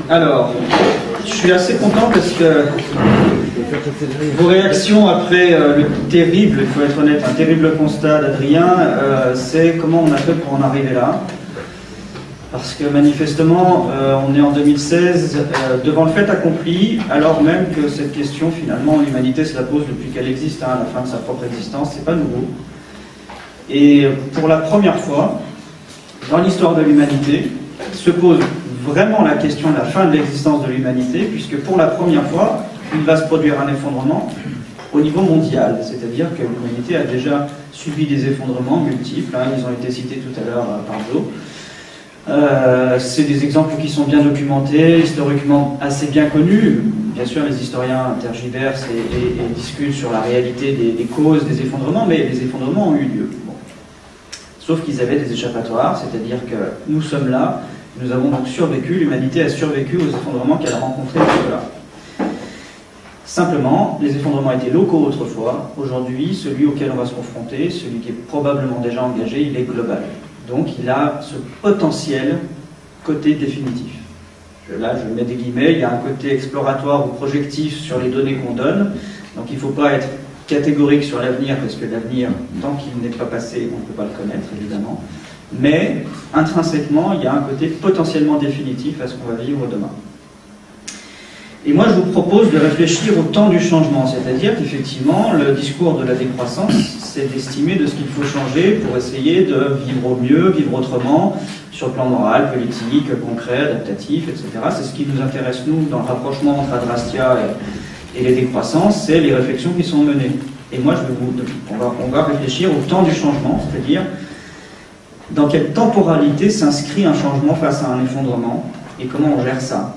Alors, je suis assez content parce que vos réactions après le terrible, il faut être honnête, un terrible constat d'Adrien, c'est comment on a fait pour en arriver là. Parce que manifestement, on est en 2016, devant le fait accompli, alors même que cette question, finalement, l'humanité se la pose depuis qu'elle existe, à la fin de sa propre existence, c'est pas nouveau. Et pour la première fois, dans l'histoire de l'humanité, se pose vraiment la question de la fin de l'existence de l'humanité, puisque pour la première fois, il va se produire un effondrement au niveau mondial. C'est-à-dire que l'humanité a déjà subi des effondrements multiples, hein, ils ont été cités tout à l'heure par Joe. C'est des exemples qui sont bien documentés, historiquement assez bien connus. Bien sûr, les historiens tergiversent et discutent sur la réalité des causes des effondrements, mais les effondrements ont eu lieu. Bon. Sauf qu'ils avaient des échappatoires, c'est-à-dire que nous sommes là, nous avons donc survécu, l'humanité a survécu aux effondrements qu'elle a rencontrés jusque-là. Simplement, les effondrements étaient locaux autrefois. Aujourd'hui, celui auquel on va se confronter, celui qui est probablement déjà engagé, il est global. Donc il a ce potentiel côté définitif. Là, je mets des guillemets, il y a un côté exploratoire ou projectif sur les données qu'on donne. Donc il ne faut pas être catégorique sur l'avenir, parce que l'avenir, tant qu'il n'est pas passé, on ne peut pas le connaître, évidemment. Mais intrinsèquement, il y a un côté potentiellement définitif à ce qu'on va vivre demain. Et moi, je vous propose de réfléchir au temps du changement, c'est-à-dire qu'effectivement, le discours de la décroissance, c'est d'estimer de ce qu'il faut changer pour essayer de vivre au mieux, vivre autrement, sur le plan moral, politique, concret, adaptatif, etc. C'est ce qui nous intéresse, nous, dans le rapprochement entre Adrastia et les décroissances, c'est les réflexions qui sont menées. Et moi, on va réfléchir au temps du changement, c'est-à-dire dans quelle temporalité s'inscrit un changement face à un effondrement, et comment on gère ça.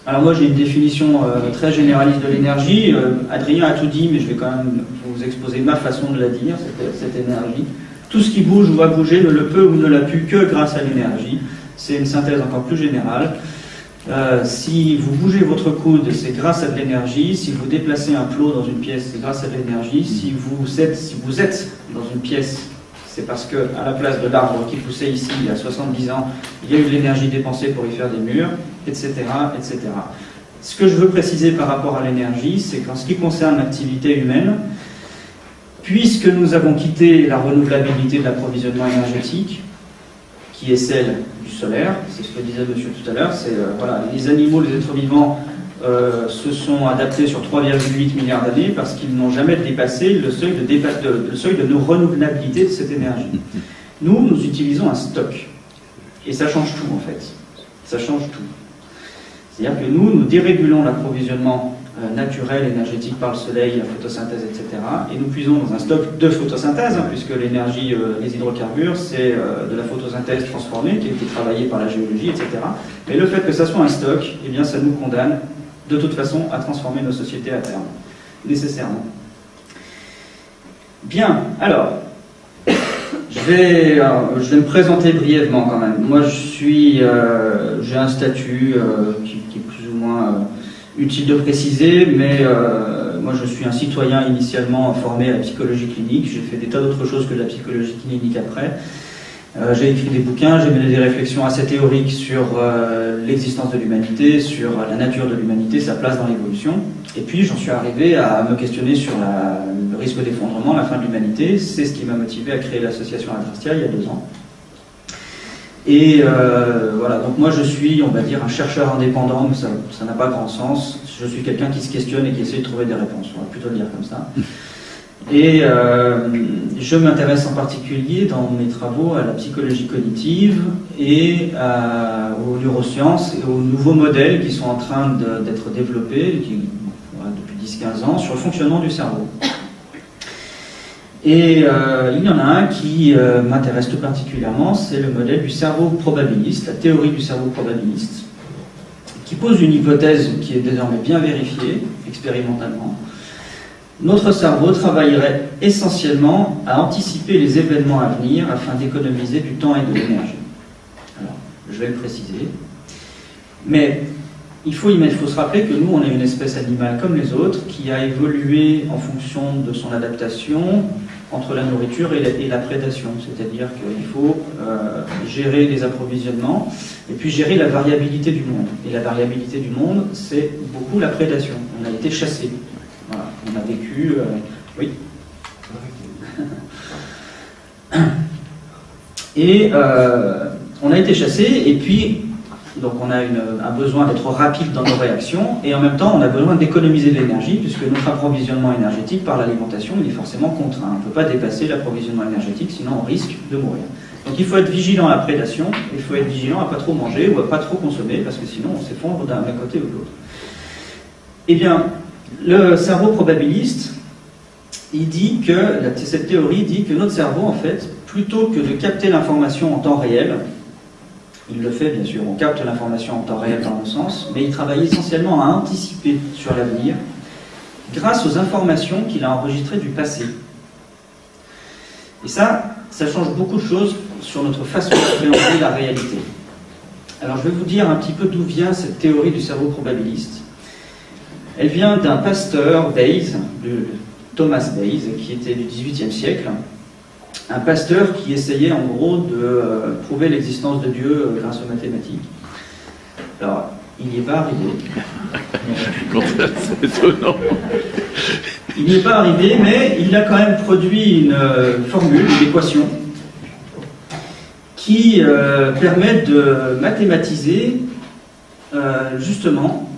Alors moi j'ai une définition très généraliste de l'énergie, Adrien a tout dit, mais je vais quand même vous exposer ma façon de la dire, cette énergie. Tout ce qui bouge ou va bouger ne le peut ou ne l'a pu que grâce à l'énergie. C'est une synthèse encore plus générale. Si vous bougez votre coude, c'est grâce à de l'énergie. Si vous déplacez un plot dans une pièce, c'est grâce à de l'énergie. Si vous êtes dans une pièce, c'est parce qu'à la place de l'arbre qui poussait ici il y a 70 ans, il y a eu de l'énergie dépensée pour y faire des murs, etc., etc. Ce que je veux préciser par rapport à l'énergie, c'est qu'en ce qui concerne l'activité humaine, puisque nous avons quitté la renouvelabilité de l'approvisionnement énergétique, qui est celle du solaire, c'est ce que disait monsieur tout à l'heure, c'est voilà, les animaux, les êtres vivants se sont adaptés sur 3,8 milliards d'années parce qu'ils n'ont jamais dépassé le seuil de renouvelabilité de cette énergie. Nous utilisons un stock. Et ça change tout, en fait. Ça change tout. C'est-à-dire que nous dérégulons l'approvisionnement naturel, énergétique par le soleil, la photosynthèse, etc. Et nous puisons dans un stock de photosynthèse, hein, puisque l'énergie, les hydrocarbures, c'est de la photosynthèse transformée, qui a été travaillée par la géologie, etc. Mais le fait que ça soit un stock, eh bien, ça nous condamne de toute façon à transformer nos sociétés à terme, nécessairement. Bien, alors, je vais me présenter brièvement quand même. Moi, j'ai un statut qui est plus ou moins utile de préciser, mais moi je suis un citoyen initialement formé à la psychologie clinique. J'ai fait des tas d'autres choses que de la psychologie clinique après. J'ai écrit des bouquins, j'ai mené des réflexions assez théoriques sur l'existence de l'humanité, sur la nature de l'humanité, sa place dans l'évolution. Et puis j'en suis arrivé à me questionner sur le risque d'effondrement, la fin de l'humanité. C'est ce qui m'a motivé à créer l'association Adrastia il y a 2 ans. Et voilà, donc moi je suis, on va dire, un chercheur indépendant, mais ça n'a pas grand sens. Je suis quelqu'un qui se questionne et qui essaie de trouver des réponses, on va plutôt le dire comme ça. Et je m'intéresse en particulier dans mes travaux à la psychologie cognitive et aux neurosciences et aux nouveaux modèles qui sont en train d'être développés depuis 10-15 ans sur le fonctionnement du cerveau. Et il y en a un qui m'intéresse tout particulièrement, c'est le modèle du cerveau probabiliste, la théorie du cerveau probabiliste, qui pose une hypothèse qui est désormais bien vérifiée, expérimentalement. Notre cerveau travaillerait essentiellement à anticiper les événements à venir afin d'économiser du temps et de l'énergie. Alors, je vais le préciser. Mais il faut se rappeler que nous, on est une espèce animale comme les autres, qui a évolué en fonction de son adaptation entre la nourriture et la prédation, c'est-à-dire qu'il faut gérer les approvisionnements et puis gérer la variabilité du monde. Et la variabilité du monde, c'est beaucoup la prédation. On a été chassé. Voilà. On a vécu... oui. Et on a été chassé, et puis donc on a un besoin d'être rapide dans nos réactions, et en même temps on a besoin d'économiser de l'énergie, puisque notre approvisionnement énergétique par l'alimentation il est forcément contraint. On ne peut pas dépasser l'approvisionnement énergétique, sinon on risque de mourir. Donc il faut être vigilant à la prédation, il faut être vigilant à ne pas trop manger ou à ne pas trop consommer, parce que sinon on s'effondre d'un côté ou de l'autre. Eh bien, le cerveau probabiliste, il dit que, cette théorie dit que notre cerveau, en fait, plutôt que de capter l'information en temps réel, il le fait bien sûr, on capte l'information en temps réel dans le sens, mais il travaille essentiellement à anticiper sur l'avenir grâce aux informations qu'il a enregistrées du passé. Et ça change beaucoup de choses sur notre façon d'appréhender la réalité. Alors je vais vous dire un petit peu d'où vient cette théorie du cerveau probabiliste. Elle vient d'un pasteur Bayes, Thomas Bayes, qui était du XVIIIe siècle, un pasteur qui essayait en gros de prouver l'existence de Dieu grâce aux mathématiques. Alors, il n'y est pas arrivé. C'est étonnant. Il n'y est pas arrivé, mais il a quand même produit une formule, une équation, qui permet de mathématiser justement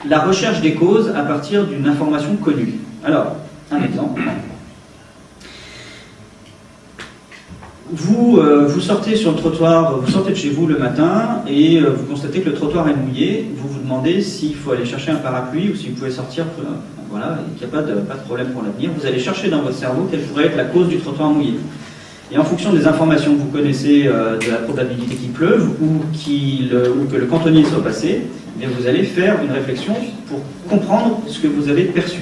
la recherche des causes à partir d'une information connue. Alors, un exemple. Vous sortez sur le trottoir, vous sortez de chez vous le matin et vous constatez que le trottoir est mouillé. Vous vous demandez s'il faut aller chercher un parapluie ou si vous pouvez sortir, voilà, et qu'il n'y a pas de problème pour l'avenir. Vous allez chercher dans votre cerveau quelle pourrait être la cause du trottoir mouillé. Et en fonction des informations que vous connaissez de la probabilité qu'il pleuve ou que le cantonnier soit passé, eh bien vous allez faire une réflexion pour comprendre ce que vous avez perçu.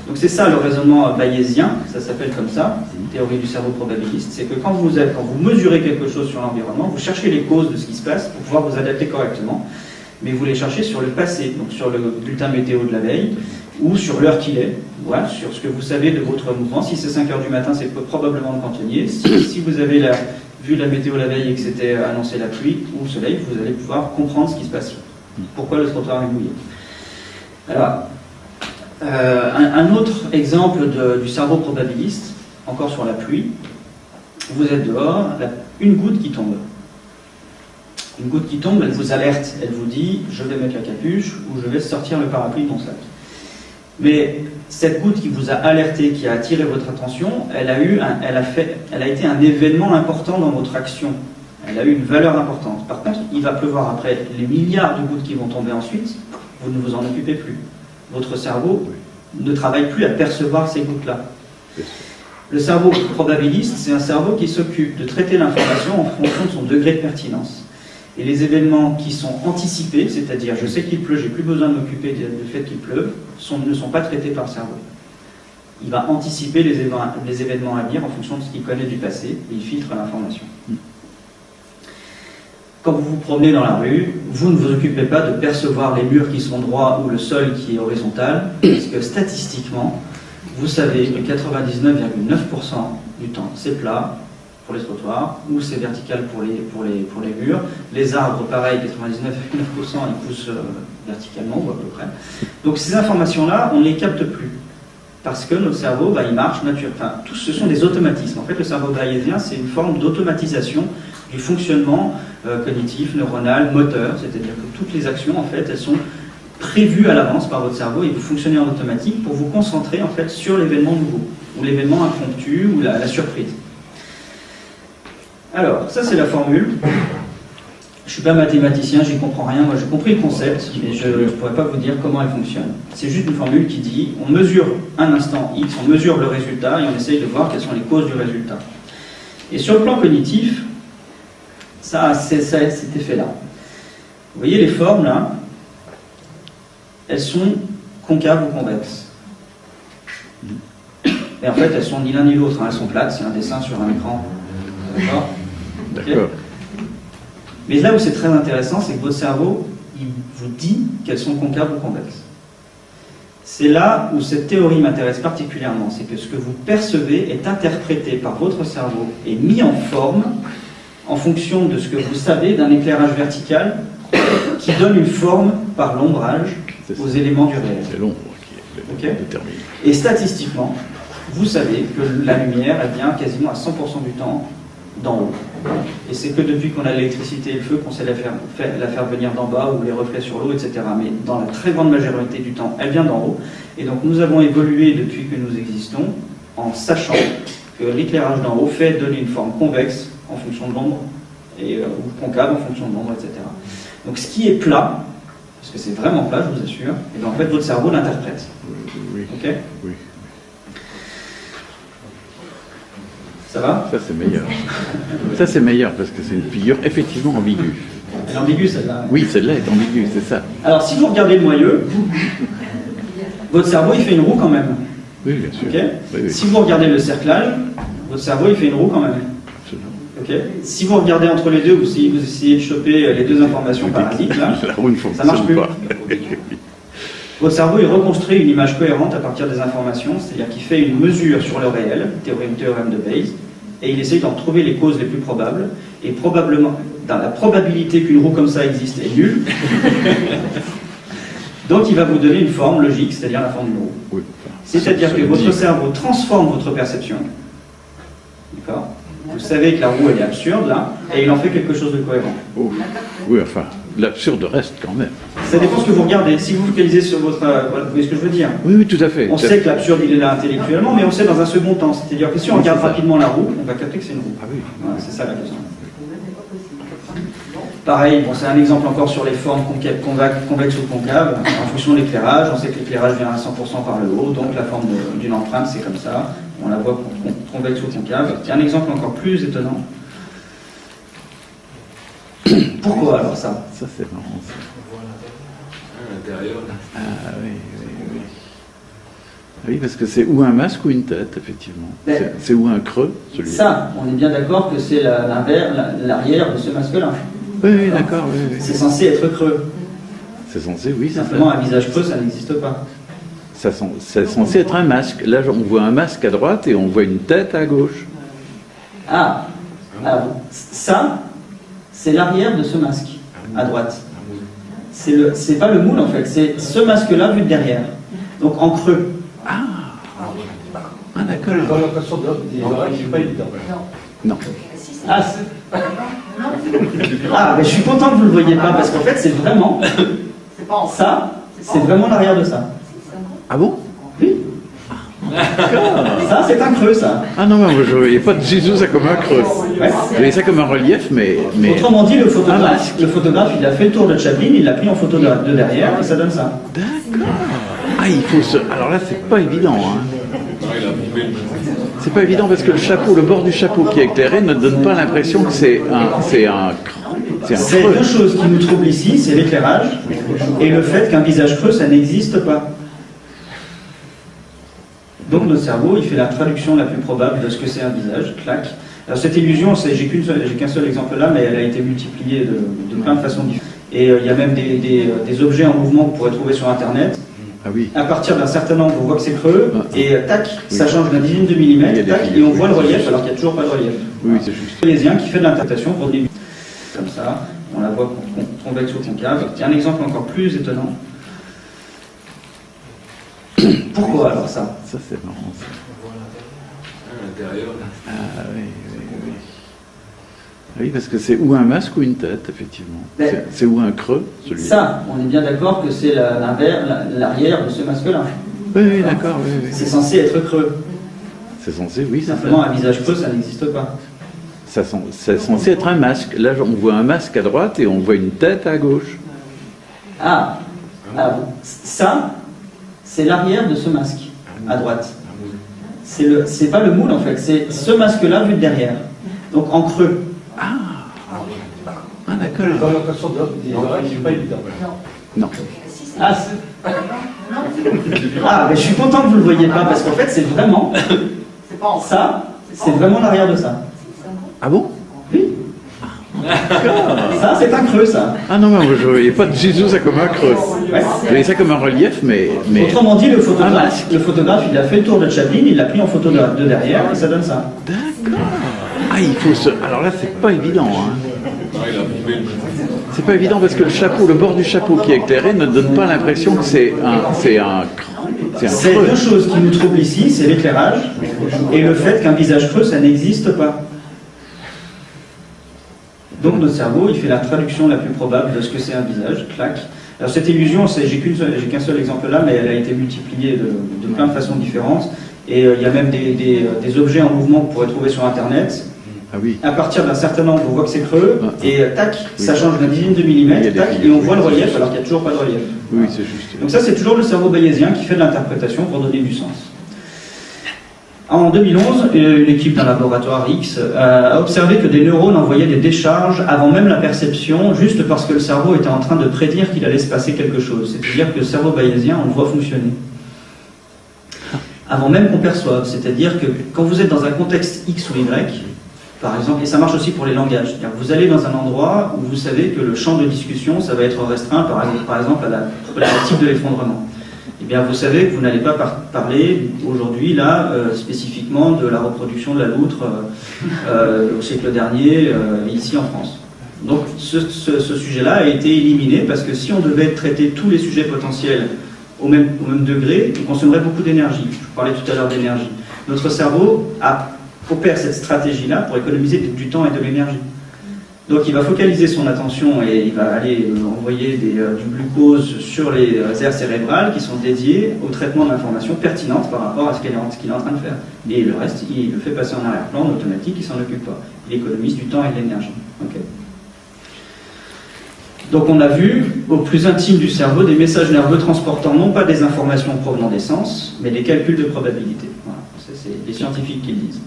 Donc c'est ça le raisonnement bayésien, ça s'appelle comme ça, c'est une théorie du cerveau probabiliste, c'est que quand vous mesurez quelque chose sur l'environnement, vous cherchez les causes de ce qui se passe pour pouvoir vous adapter correctement, mais vous les cherchez sur le passé, donc sur le bulletin météo de la veille, ou sur l'heure qu'il est, voilà, sur ce que vous savez de votre mouvement. Si c'est 5 heures du matin, c'est probablement le cantonnier. Si vous avez vu la météo la veille et que c'était annoncé la pluie ou le soleil, vous allez pouvoir comprendre ce qui se passe. Pourquoi le trottoir est mouillé. Alors, un autre exemple du cerveau probabiliste, encore sur la pluie. Vous êtes dehors, une goutte qui tombe. Une goutte qui tombe, elle vous alerte, elle vous dit « je vais mettre la capuche » ou « je vais sortir le parapluie de mon sac ». Mais cette goutte qui vous a alerté, qui a attiré votre attention, elle a été un événement important dans votre action. Elle a eu une valeur importante. Par contre, il va pleuvoir après les milliards de gouttes qui vont tomber ensuite, vous ne vous en occupez plus. Votre cerveau ne travaille plus à percevoir ces gouttes-là. Le cerveau probabiliste, c'est un cerveau qui s'occupe de traiter l'information en fonction de son degré de pertinence. Et les événements qui sont anticipés, c'est-à-dire je sais qu'il pleut, j'ai plus besoin de m'occuper du fait qu'il pleuve, ne sont pas traités par le cerveau. Il va anticiper les événements à venir en fonction de ce qu'il connaît du passé, et il filtre l'information. Quand vous vous promenez dans la rue, vous ne vous occupez pas de percevoir les murs qui sont droits ou le sol qui est horizontal, parce que statistiquement, vous savez que 99,9% du temps, c'est plat pour les trottoirs, ou c'est vertical pour les murs. Les arbres, pareil, 99,9%, ils poussent verticalement, ou à peu près. Donc ces informations-là, on ne les capte plus. Parce que notre cerveau, il marche naturellement. Enfin, tous ce sont des automatismes. En fait, le cerveau bayésien, c'est une forme d'automatisation du fonctionnement cognitif, neuronal, moteur, c'est-à-dire que toutes les actions, en fait, elles sont prévues à l'avance par votre cerveau et vous fonctionnez en automatique pour vous concentrer, en fait, sur l'événement nouveau, ou l'événement impromptu, ou la surprise. Alors, ça c'est la formule. Je ne suis pas mathématicien, j'y comprends rien, moi j'ai compris le concept, mais je ne pourrais pas vous dire comment elle fonctionne. C'est juste une formule qui dit, on mesure un instant X, on mesure le résultat et on essaye de voir quelles sont les causes du résultat. Et sur le plan cognitif, ça a cet effet-là. Vous voyez les formes là, elles sont concaves ou convexes. Et en fait, elles sont ni l'un ni l'autre, elles sont plates, c'est un dessin sur un écran. D'accord ? D'accord. Mais là où c'est très intéressant, c'est que votre cerveau, il vous dit qu'elles sont concaves ou convexes. C'est là où cette théorie m'intéresse particulièrement, c'est que ce que vous percevez est interprété par votre cerveau et mis en forme en fonction de ce que vous savez d'un éclairage vertical qui donne une forme par l'ombrage aux éléments du réel. C'est l'ombre qui est déterminée. Et statistiquement, vous savez que la lumière, elle vient quasiment à 100% du temps d'en haut. Et c'est que depuis qu'on a l'électricité et le feu qu'on sait la faire venir d'en bas, ou les reflets sur l'eau, etc. Mais dans la très grande majorité du temps, elle vient d'en haut. Et donc nous avons évolué depuis que nous existons en sachant que l'éclairage d'en haut fait donner une forme convexe en fonction de l'ombre, ou concave en fonction de l'ombre, etc. Donc ce qui est plat, parce que c'est vraiment plat, je vous assure, et bien en fait votre cerveau l'interprète. Oui. Ok ? Oui. Ça va ? Ça c'est meilleur. Ça c'est meilleur parce que c'est une figure effectivement ambiguë. Elle est ambiguë celle-là. Oui, celle-là est ambiguë, c'est ça. Alors si vous regardez le moyeu, votre cerveau il fait une roue quand même. Oui, bien sûr. Okay. Oui, oui. Si vous regardez le cerclage, votre cerveau il fait une roue quand même. Absolument. Okay. Si vous regardez entre les deux, ou si vous essayez de choper les deux informations parasites, là, la roue ne ça fonctionne marche plus. pas. Votre cerveau il reconstruit une image cohérente à partir des informations, c'est-à-dire qu'il fait une mesure sur le réel, théorème de Bayes, et il essaye d'en trouver les causes les plus probables, et probablement, dans la probabilité qu'une roue comme ça existe est nulle, donc il va vous donner une forme logique, c'est-à-dire la forme d'une roue. Oui, C'est-à-dire que votre cerveau transforme votre perception. D'accord ? Vous savez que la roue elle est absurde là, et il en fait quelque chose de cohérent. Oh. Oui, enfin, l'absurde reste quand même. Ça dépend ce que vous regardez. Si vous focalisez sur votre... voilà, vous voyez ce que je veux dire ? Oui, oui, tout à fait. On sait que l'absurde il est là intellectuellement, mais on sait dans un second temps. C'est-à-dire que si on regarde rapidement la roue, on va capter que c'est une roue. Ah oui. Voilà, c'est ça la question. Pareil, bon, c'est un exemple encore sur les formes convexes ou concaves. En fonction de l'éclairage, on sait que l'éclairage vient à 100% par le haut, donc la forme d'une empreinte, c'est comme ça. On la voit convexe ou concave. C'est un exemple encore plus étonnant. Pourquoi alors ça ? Ça c'est marrant. Ça. L'intérieur. Ah oui, oui, oui. Oui, parce que c'est ou un masque ou une tête, effectivement. C'est ou un creux, celui-là. Ça, on est bien d'accord que c'est l'arrière de ce masque-là. Oui, oui, d'accord. Oui, oui. C'est censé être creux. C'est censé, oui, c'est Simplement, ça. un visage creux, ça n'existe pas. C'est censé être un masque. Là, on voit un masque à droite et on voit une tête à gauche. Ah, alors, ça, c'est l'arrière de ce masque, à droite. C'est pas le moule, en fait, c'est ce masque-là vu de derrière. Donc en creux. Ah, d'accord. Dans l'impression de l'oreille, c'est pas évident. Non. Ah, mais je suis content que vous ne le voyez pas, parce qu'en fait, c'est vraiment ça, c'est vraiment l'arrière de ça. Ah bon? Oui. Ça, c'est un creux, ça. Ah non, mais je ne voyais pas du tout ça comme un creux. Ouais. Je voyais ça comme un relief, mais... Autrement dit, le photographe, il a fait le tour de Chaplin, il l'a pris en photo de derrière, et ça donne ça. D'accord. Ah, il faut se... Alors là, c'est pas évident, hein. C'est pas évident parce que le chapeau, le bord du chapeau qui est éclairé ne donne pas l'impression que c'est un C'est creux. deux choses qui nous troublent ici, c'est l'éclairage et le fait qu'un visage creux, ça n'existe pas. Donc notre cerveau, il fait la traduction la plus probable de ce que c'est un visage, clac. Alors cette illusion, j'ai qu'un seul exemple là, mais elle a été multipliée de plein de façons différentes. Et il y a même des objets en mouvement que vous pourrez trouver sur Internet. Ah oui. À partir d'un certain angle, on voit que c'est creux, et tac, ça change d'un dixième de Il y a millimètre, des tac, et figures. on voit le relief alors qu'il n'y a toujours pas de relief. Oui, c'est juste. Parisien qui fait de l'interprétation pour des comme ça, on la voit convexe ou concave. C'est un exemple encore plus étonnant. Pourquoi alors ça? Ça, c'est marrant, ça. L'intérieur. Ah oui, oui, oui. Oui, parce que c'est ou un masque ou une tête, effectivement. Mais- C'est ou un creux, celui-là. Ça, on est bien d'accord que c'est l'arrière de ce masque-là. Oui, oui, d'accord, oui, oui. C'est censé être creux. C'est censé, oui, c'est Simplement, ça. un visage creux, ça n'existe pas. C'est censé être un masque. Là, on voit un masque à droite et on voit une tête à gauche. Ah, alors, ça, c'est l'arrière de ce masque, à droite. C'est pas le moule, en fait, c'est ce masque-là vu de derrière. Donc en creux. Ah, d'accord. Dans l'impression de l'oreille, c'est pas évident. Non. Ah, mais je suis content que vous ne le voyez pas, parce qu'en fait, c'est vraiment ça, c'est vraiment l'arrière de ça. Ah bon? Oui. Ça, c'est un creux, ça. Ah non, mais je ne voyais pas du tout ça comme un creux. Ouais. Je voyais ça comme un relief, mais... Autrement dit, le photographe, il a fait le tour de Chaplin, il l'a pris en photo de derrière, et ça donne ça. D'accord. Ah, il faut se... Alors là, c'est pas évident. Hein. C'est pas évident parce que le chapeau, le bord du chapeau qui est éclairé ne donne pas l'impression que c'est un C'est deux choses qui nous troublent ici, c'est l'éclairage et le fait qu'un visage creux, ça n'existe pas. Donc notre cerveau, il fait la traduction la plus probable de ce que c'est un visage, clac. Alors cette illusion, j'ai qu'un seul exemple là, mais elle a été multipliée de plein de façons différentes. Et il y a même des objets en mouvement que vous pourrez trouver sur Internet. Ah oui. À partir d'un certain angle, on voit que c'est creux, et tac, oui. Ça change d'un dixième de millimètre, tac, et on voit le relief alors qu'il n'y a toujours pas de relief. Oui, c'est juste. Donc ça, c'est toujours le cerveau bayésien qui fait de l'interprétation pour donner du sens. En 2011, une équipe d'un laboratoire X a observé que des neurones envoyaient des décharges avant même la perception, juste parce que le cerveau était en train de prédire qu'il allait se passer quelque chose. C'est-à-dire que le cerveau bayésien, on le voit fonctionner. Avant même qu'on perçoive. C'est-à-dire que quand vous êtes dans un contexte X ou Y, par exemple, et ça marche aussi pour les langages, c'est-à-dire que vous allez dans un endroit où vous savez que le champ de discussion, ça va être restreint, par exemple, à la problématique de l'effondrement. Eh bien, vous savez que vous n'allez pas parler aujourd'hui, là, spécifiquement de la reproduction de la loutre au siècle dernier, ici en France. Donc, ce sujet-là a été éliminé parce que si on devait traiter tous les sujets potentiels au même degré, on consommerait beaucoup d'énergie. Je vous parlais tout à l'heure d'énergie. Notre cerveau opère cette stratégie-là pour économiser du temps et de l'énergie. Donc il va focaliser son attention et il va aller envoyer du glucose sur les aires cérébrales qui sont dédiées au traitement d'informations pertinentes par rapport à ce qu'il est en train de faire. Et le reste, il le fait passer en arrière-plan, en automatique, il ne s'en occupe pas. Il économise du temps et de l'énergie. Okay. Donc on a vu, au plus intime du cerveau, des messages nerveux transportant non pas des informations provenant des sens, mais des calculs de probabilité. Voilà. C'est les scientifiques qui le disent.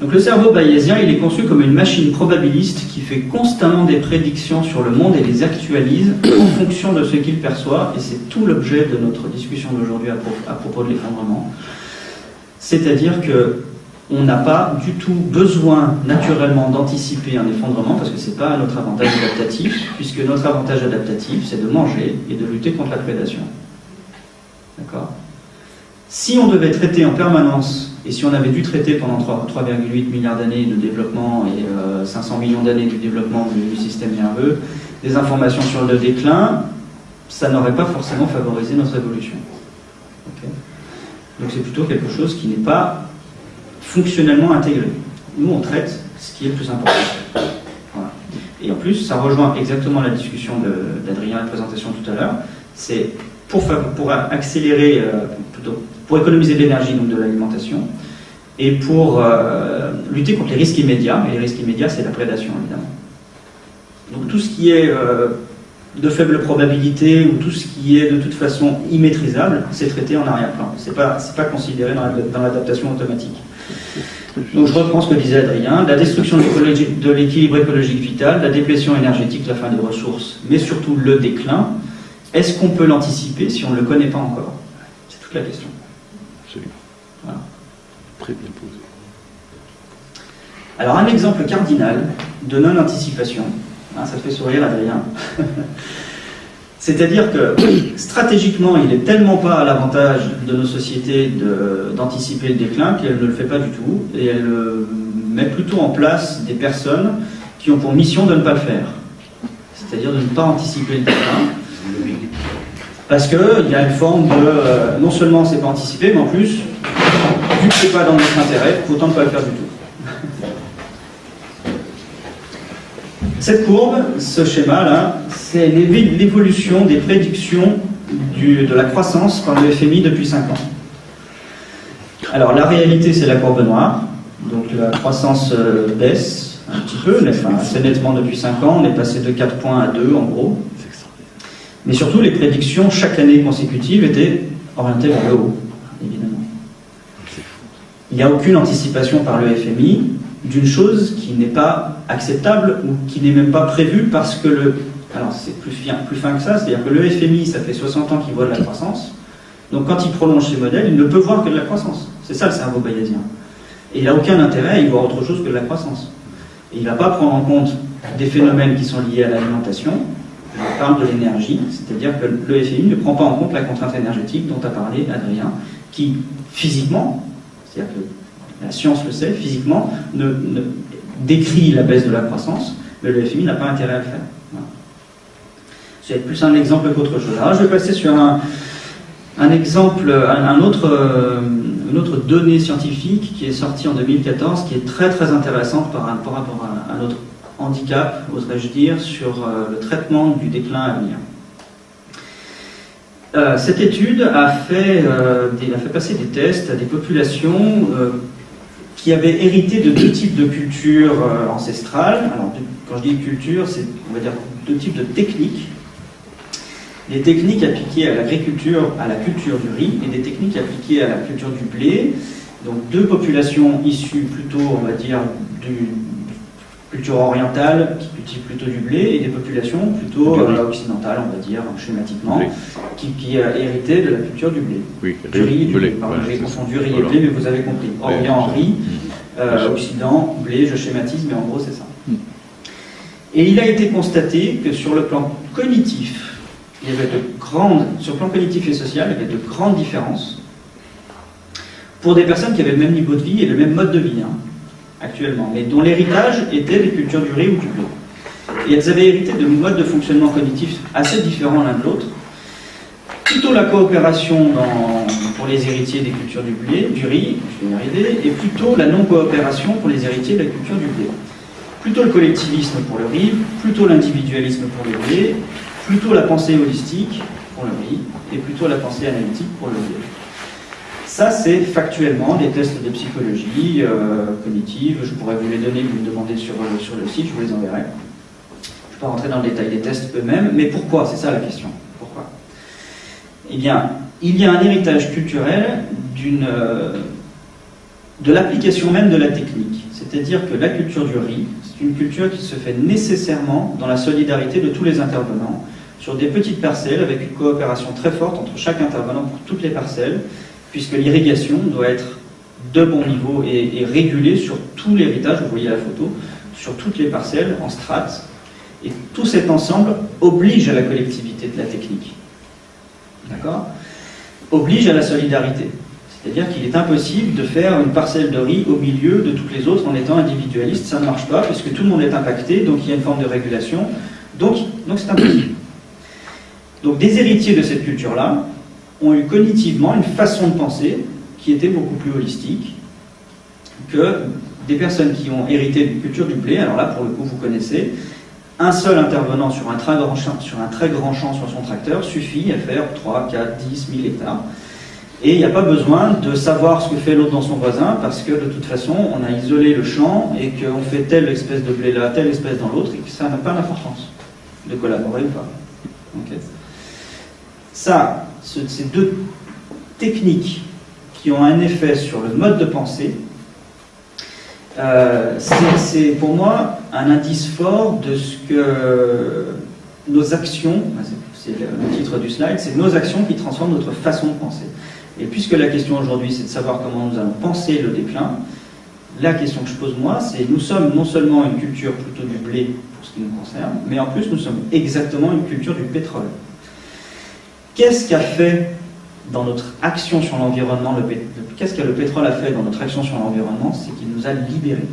Donc le cerveau bayésien, il est conçu comme une machine probabiliste qui fait constamment des prédictions sur le monde et les actualise en fonction de ce qu'il perçoit, et c'est tout l'objet de notre discussion d'aujourd'hui à propos de l'effondrement. C'est-à-dire qu'on n'a pas du tout besoin naturellement d'anticiper un effondrement, parce que ce n'est pas notre avantage adaptatif, puisque notre avantage adaptatif, c'est de manger et de lutter contre la prédation. D'accord ? Si on devait traiter en permanence, et si on avait dû traiter pendant 3,8 milliards d'années de développement et 500 millions d'années du développement du système nerveux, des informations sur le déclin, ça n'aurait pas forcément favorisé notre évolution. Okay. Donc c'est plutôt quelque chose qui n'est pas fonctionnellement intégré. Nous, on traite ce qui est le plus important. Voilà. Et en plus, ça rejoint exactement la discussion d'Adrien, la présentation tout à l'heure. C'est pour accélérer, pour économiser de l'énergie, donc de l'alimentation, et pour lutter contre les risques immédiats. Et les risques immédiats, c'est la prédation, évidemment. Donc tout ce qui est de faible probabilité, ou tout ce qui est de toute façon immaîtrisable, c'est traité en arrière-plan. C'est pas considéré dans l'adaptation automatique. Donc je reprends ce que disait Adrien, la destruction de l'équilibre écologique vital, la déplétion énergétique, la fin des ressources, mais surtout le déclin. Est-ce qu'on peut l'anticiper si on ne le connaît pas encore? C'est toute la question. Absolument. Voilà. Très bien posé. Alors un exemple cardinal de non-anticipation, hein, ça fait sourire Adrien, c'est-à-dire que stratégiquement il n'est tellement pas à l'avantage de nos sociétés d'anticiper le déclin qu'elle ne le fait pas du tout, et elle met plutôt en place des personnes qui ont pour mission de ne pas le faire, c'est-à-dire de ne pas anticiper le déclin. Parce qu'il y a une forme de... non seulement c'est pas anticipé, mais en plus, vu que c'est pas dans notre intérêt, autant ne pas le faire du tout. Cette courbe, ce schéma-là, c'est l'évolution des prédictions de la croissance par le FMI depuis 5 ans. Alors la réalité, c'est la courbe noire, donc la croissance baisse un petit peu, mais enfin, assez nettement depuis 5 ans, on est passé de 4 points à 2 en gros. Mais surtout, les prédictions chaque année consécutive étaient orientées vers le haut, évidemment. Il n'y a aucune anticipation par le FMI d'une chose qui n'est pas acceptable ou qui n'est même pas prévue parce que alors c'est plus fin que ça, c'est-à-dire que le FMI, ça fait 60 ans qu'il voit de la croissance, donc quand il prolonge ses modèles, il ne peut voir que de la croissance. C'est ça le cerveau bayésien. Et il n'a aucun intérêt à y voir autre chose que de la croissance. Et il ne va pas prendre en compte des phénomènes qui sont liés à l'alimentation. Je parle de l'énergie, c'est-à-dire que le FMI ne prend pas en compte la contrainte énergétique dont a parlé Adrien, qui physiquement, c'est-à-dire que la science le sait, physiquement, ne décrit la baisse de la croissance, mais le FMI n'a pas intérêt à le faire. Voilà. C'est plus un exemple qu'autre chose. Alors je vais passer sur un exemple, une autre donnée scientifique qui est sortie en 2014, qui est très très intéressante par rapport à notre handicap, oserais-je dire, sur le traitement du déclin à venir. Cette étude a fait passer des tests à des populations qui avaient hérité de deux types de cultures ancestrales. Alors, quand je dis culture, c'est, on va dire, deux types de techniques. Des techniques appliquées à l'agriculture, à la culture du riz, et des techniques appliquées à la culture du blé. Donc, deux populations issues plutôt, on va dire, d'une culture orientale, qui cultive plutôt du blé, et des populations plutôt occidentales, on va dire, schématiquement, qui héritaient de la culture du blé. Oui, du riz et du blé. Voilà, j'ai confondu riz et blé, mais vous avez compris. Orient, riz, Occident, blé, je schématise, mais en gros, c'est ça. Et il a été constaté que sur le plan cognitif, sur le plan cognitif et social, il y avait de grandes différences pour des personnes qui avaient le même niveau de vie et le même mode de vie, actuellement, mais dont l'héritage était des cultures du riz ou du blé. Et elles avaient hérité de modes de fonctionnement cognitif assez différents l'un de l'autre. Plutôt la coopération pour les héritiers des cultures du blé, du riz, je vais y arriver, et plutôt la non-coopération pour les héritiers de la culture du blé. Plutôt le collectivisme pour le riz, plutôt l'individualisme pour le blé, plutôt la pensée holistique pour le riz, et plutôt la pensée analytique pour le blé. Ça, c'est factuellement des tests de psychologie cognitive. Je pourrais vous les donner, vous me demandez sur le site, je vous les enverrai. Je ne vais pas rentrer dans le détail des tests eux-mêmes, mais pourquoi? C'est ça la question. Pourquoi? Eh bien, il y a un héritage culturel de l'application même de la technique. C'est-à-dire que la culture du riz, c'est une culture qui se fait nécessairement dans la solidarité de tous les intervenants, sur des petites parcelles, avec une coopération très forte entre chaque intervenant pour toutes les parcelles, puisque l'irrigation doit être de bon niveau et régulée sur tout l'héritage, vous voyez la photo, sur toutes les parcelles en strates. Et tout cet ensemble oblige à la collectivité de la technique. D'accord? Oblige à la solidarité. C'est-à-dire qu'il est impossible de faire une parcelle de riz au milieu de toutes les autres en étant individualiste. Ça ne marche pas, puisque tout le monde est impacté, donc il y a une forme de régulation. Donc c'est impossible. Donc des héritiers de cette culture-là ont eu cognitivement une façon de penser qui était beaucoup plus holistique que des personnes qui ont hérité d'une culture du blé. Alors là, pour le coup, vous connaissez, un seul intervenant sur un très grand champ sur son tracteur suffit à faire 3, 4, 10 000 hectares. Et il n'y a pas besoin de savoir ce que fait l'autre dans son voisin, parce que de toute façon, on a isolé le champ et qu'on fait telle espèce de blé là, telle espèce dans l'autre, et que ça n'a pas d'importance de collaborer ou pas. Okay. Ça, ces deux techniques qui ont un effet sur le mode de pensée, c'est pour moi un indice fort de ce que nos actions, c'est le titre du slide, c'est nos actions qui transforment notre façon de penser. Et puisque la question aujourd'hui c'est de savoir comment nous allons penser le déclin, la question que je pose moi, c'est nous sommes non seulement une culture plutôt du blé pour ce qui nous concerne, mais en plus nous sommes exactement une culture du pétrole. Qu'est-ce qu'a fait dans notre action sur l'environnement, qu'est-ce que le pétrole a fait dans notre action sur l'environnement? C'est qu'il nous a libérés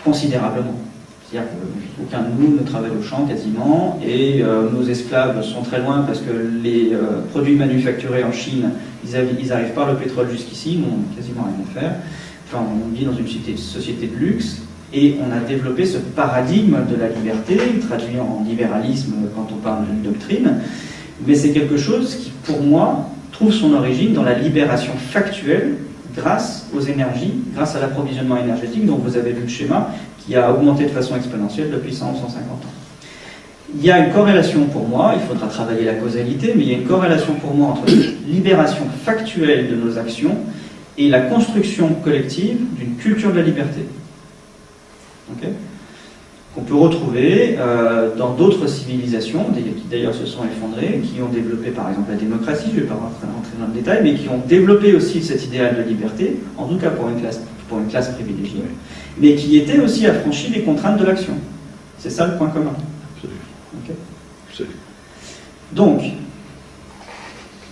considérablement. C'est-à-dire qu'aucun de nous ne travaille au champ quasiment, et nos esclaves sont très loin parce que les produits manufacturés en Chine, ils arrivent par le pétrole jusqu'ici, nous on n'a quasiment rien à faire. Enfin, on vit dans une société de luxe, et on a développé ce paradigme de la liberté, traduit en libéralisme quand on parle d'une doctrine, mais c'est quelque chose qui, pour moi, trouve son origine dans la libération factuelle grâce aux énergies, grâce à l'approvisionnement énergétique dont vous avez vu le schéma, qui a augmenté de façon exponentielle depuis 100 ou 150 ans. Il y a une corrélation pour moi, il faudra travailler la causalité, mais il y a une corrélation pour moi entre la libération factuelle de nos actions et la construction collective d'une culture de la liberté. Okay, qu'on peut retrouver dans d'autres civilisations, qui d'ailleurs se sont effondrées, qui ont développé par exemple la démocratie, je ne vais pas rentrer dans le détail, mais qui ont développé aussi cet idéal de liberté, en tout cas pour une classe privilégiée, mais qui étaient aussi affranchis des contraintes de l'action. C'est ça le point commun. Absolument. Ok. Absolument. Donc,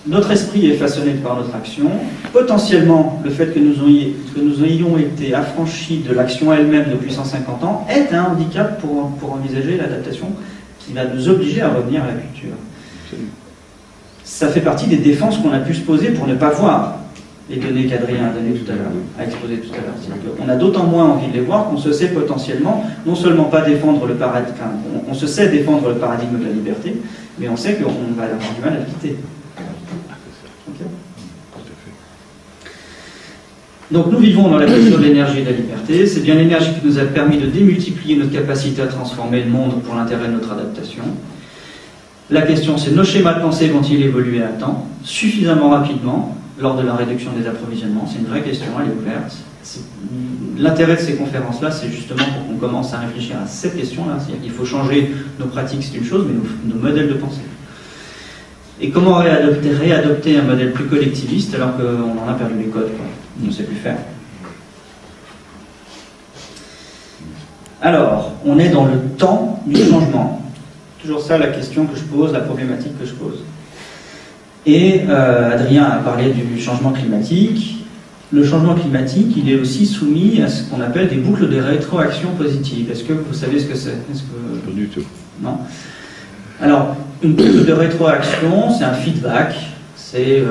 notre esprit est façonné par notre action. Potentiellement, le fait que nous ayons été affranchis de l'action elle-même depuis 150 ans est un handicap pour envisager l'adaptation qui va nous obliger à revenir à la culture. Absolument. Ça fait partie des défenses qu'on a pu se poser pour ne pas voir les données qu'Adrien a exposées tout à l'heure. On a d'autant moins envie de les voir qu'on se sait potentiellement, non seulement pas défendre le paradigme, on se sait défendre le paradigme de la liberté, mais on sait qu'on va avoir du mal à le quitter. Okay. Donc nous vivons dans la culture de l'énergie et de la liberté. C'est bien l'énergie qui nous a permis de démultiplier notre capacité à transformer le monde pour l'intérêt de notre adaptation. La question c'est, nos schémas de pensée vont-ils évoluer à temps, suffisamment rapidement, lors de la réduction des approvisionnements? C'est une vraie question, elle est ouverte. L'intérêt de ces conférences-là, c'est justement pour qu'on commence à réfléchir à cette question-là. C'est-à-dire qu'il faut changer nos pratiques, c'est une chose, mais nos modèles de pensée. Et comment réadopter un modèle plus collectiviste alors qu'on en a perdu les codes, quoi. On ne sait plus faire. Alors, on est dans le temps du changement. Toujours ça la question que je pose, la problématique que je pose. Et Adrien a parlé du changement climatique. Le changement climatique, il est aussi soumis à ce qu'on appelle des boucles de rétroaction positive. Est-ce que vous savez ce que c'est? Pas du tout. Non. Alors, une boucle de rétroaction, c'est un feedback. C'est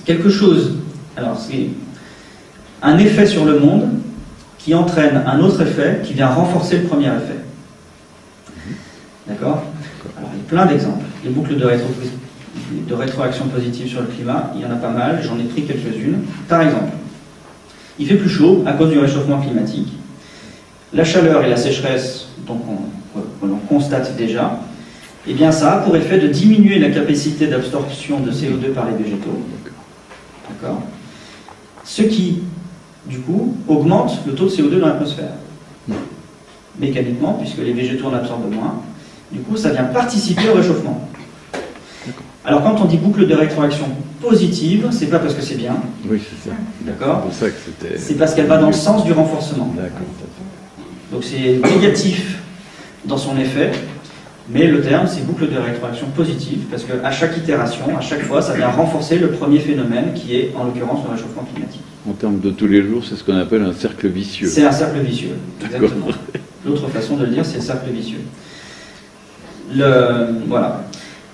quelque chose. Alors, c'est un effet sur le monde qui entraîne un autre effet qui vient renforcer le premier effet. D'accord? Alors, il y a plein d'exemples. Les boucles de rétroaction positive sur le climat, il y en a pas mal, j'en ai pris quelques-unes. Par exemple, il fait plus chaud à cause du réchauffement climatique. La chaleur et la sécheresse, donc on constate déjà, eh bien ça a pour effet de diminuer la capacité d'absorption de CO2 par les végétaux. D'accord? Ce qui, du coup, augmente le taux de CO2 dans l'atmosphère. Mécaniquement, puisque les végétaux en absorbent moins. Du coup, ça vient participer au réchauffement. Alors, quand on dit boucle de rétroaction positive, c'est pas parce que c'est bien. Oui, c'est ça. D'accord? C'est pour ça que c'était. C'est parce qu'elle va dans le sens du renforcement. D'accord. Donc, c'est négatif dans son effet, mais le terme, c'est boucle de rétroaction positive, parce qu'à chaque itération, à chaque fois, ça vient renforcer le premier phénomène, qui est, en l'occurrence, le réchauffement climatique. En termes de tous les jours, c'est ce qu'on appelle un cercle vicieux. C'est un cercle vicieux, exactement. L'autre façon de le dire, c'est le cercle vicieux. Voilà.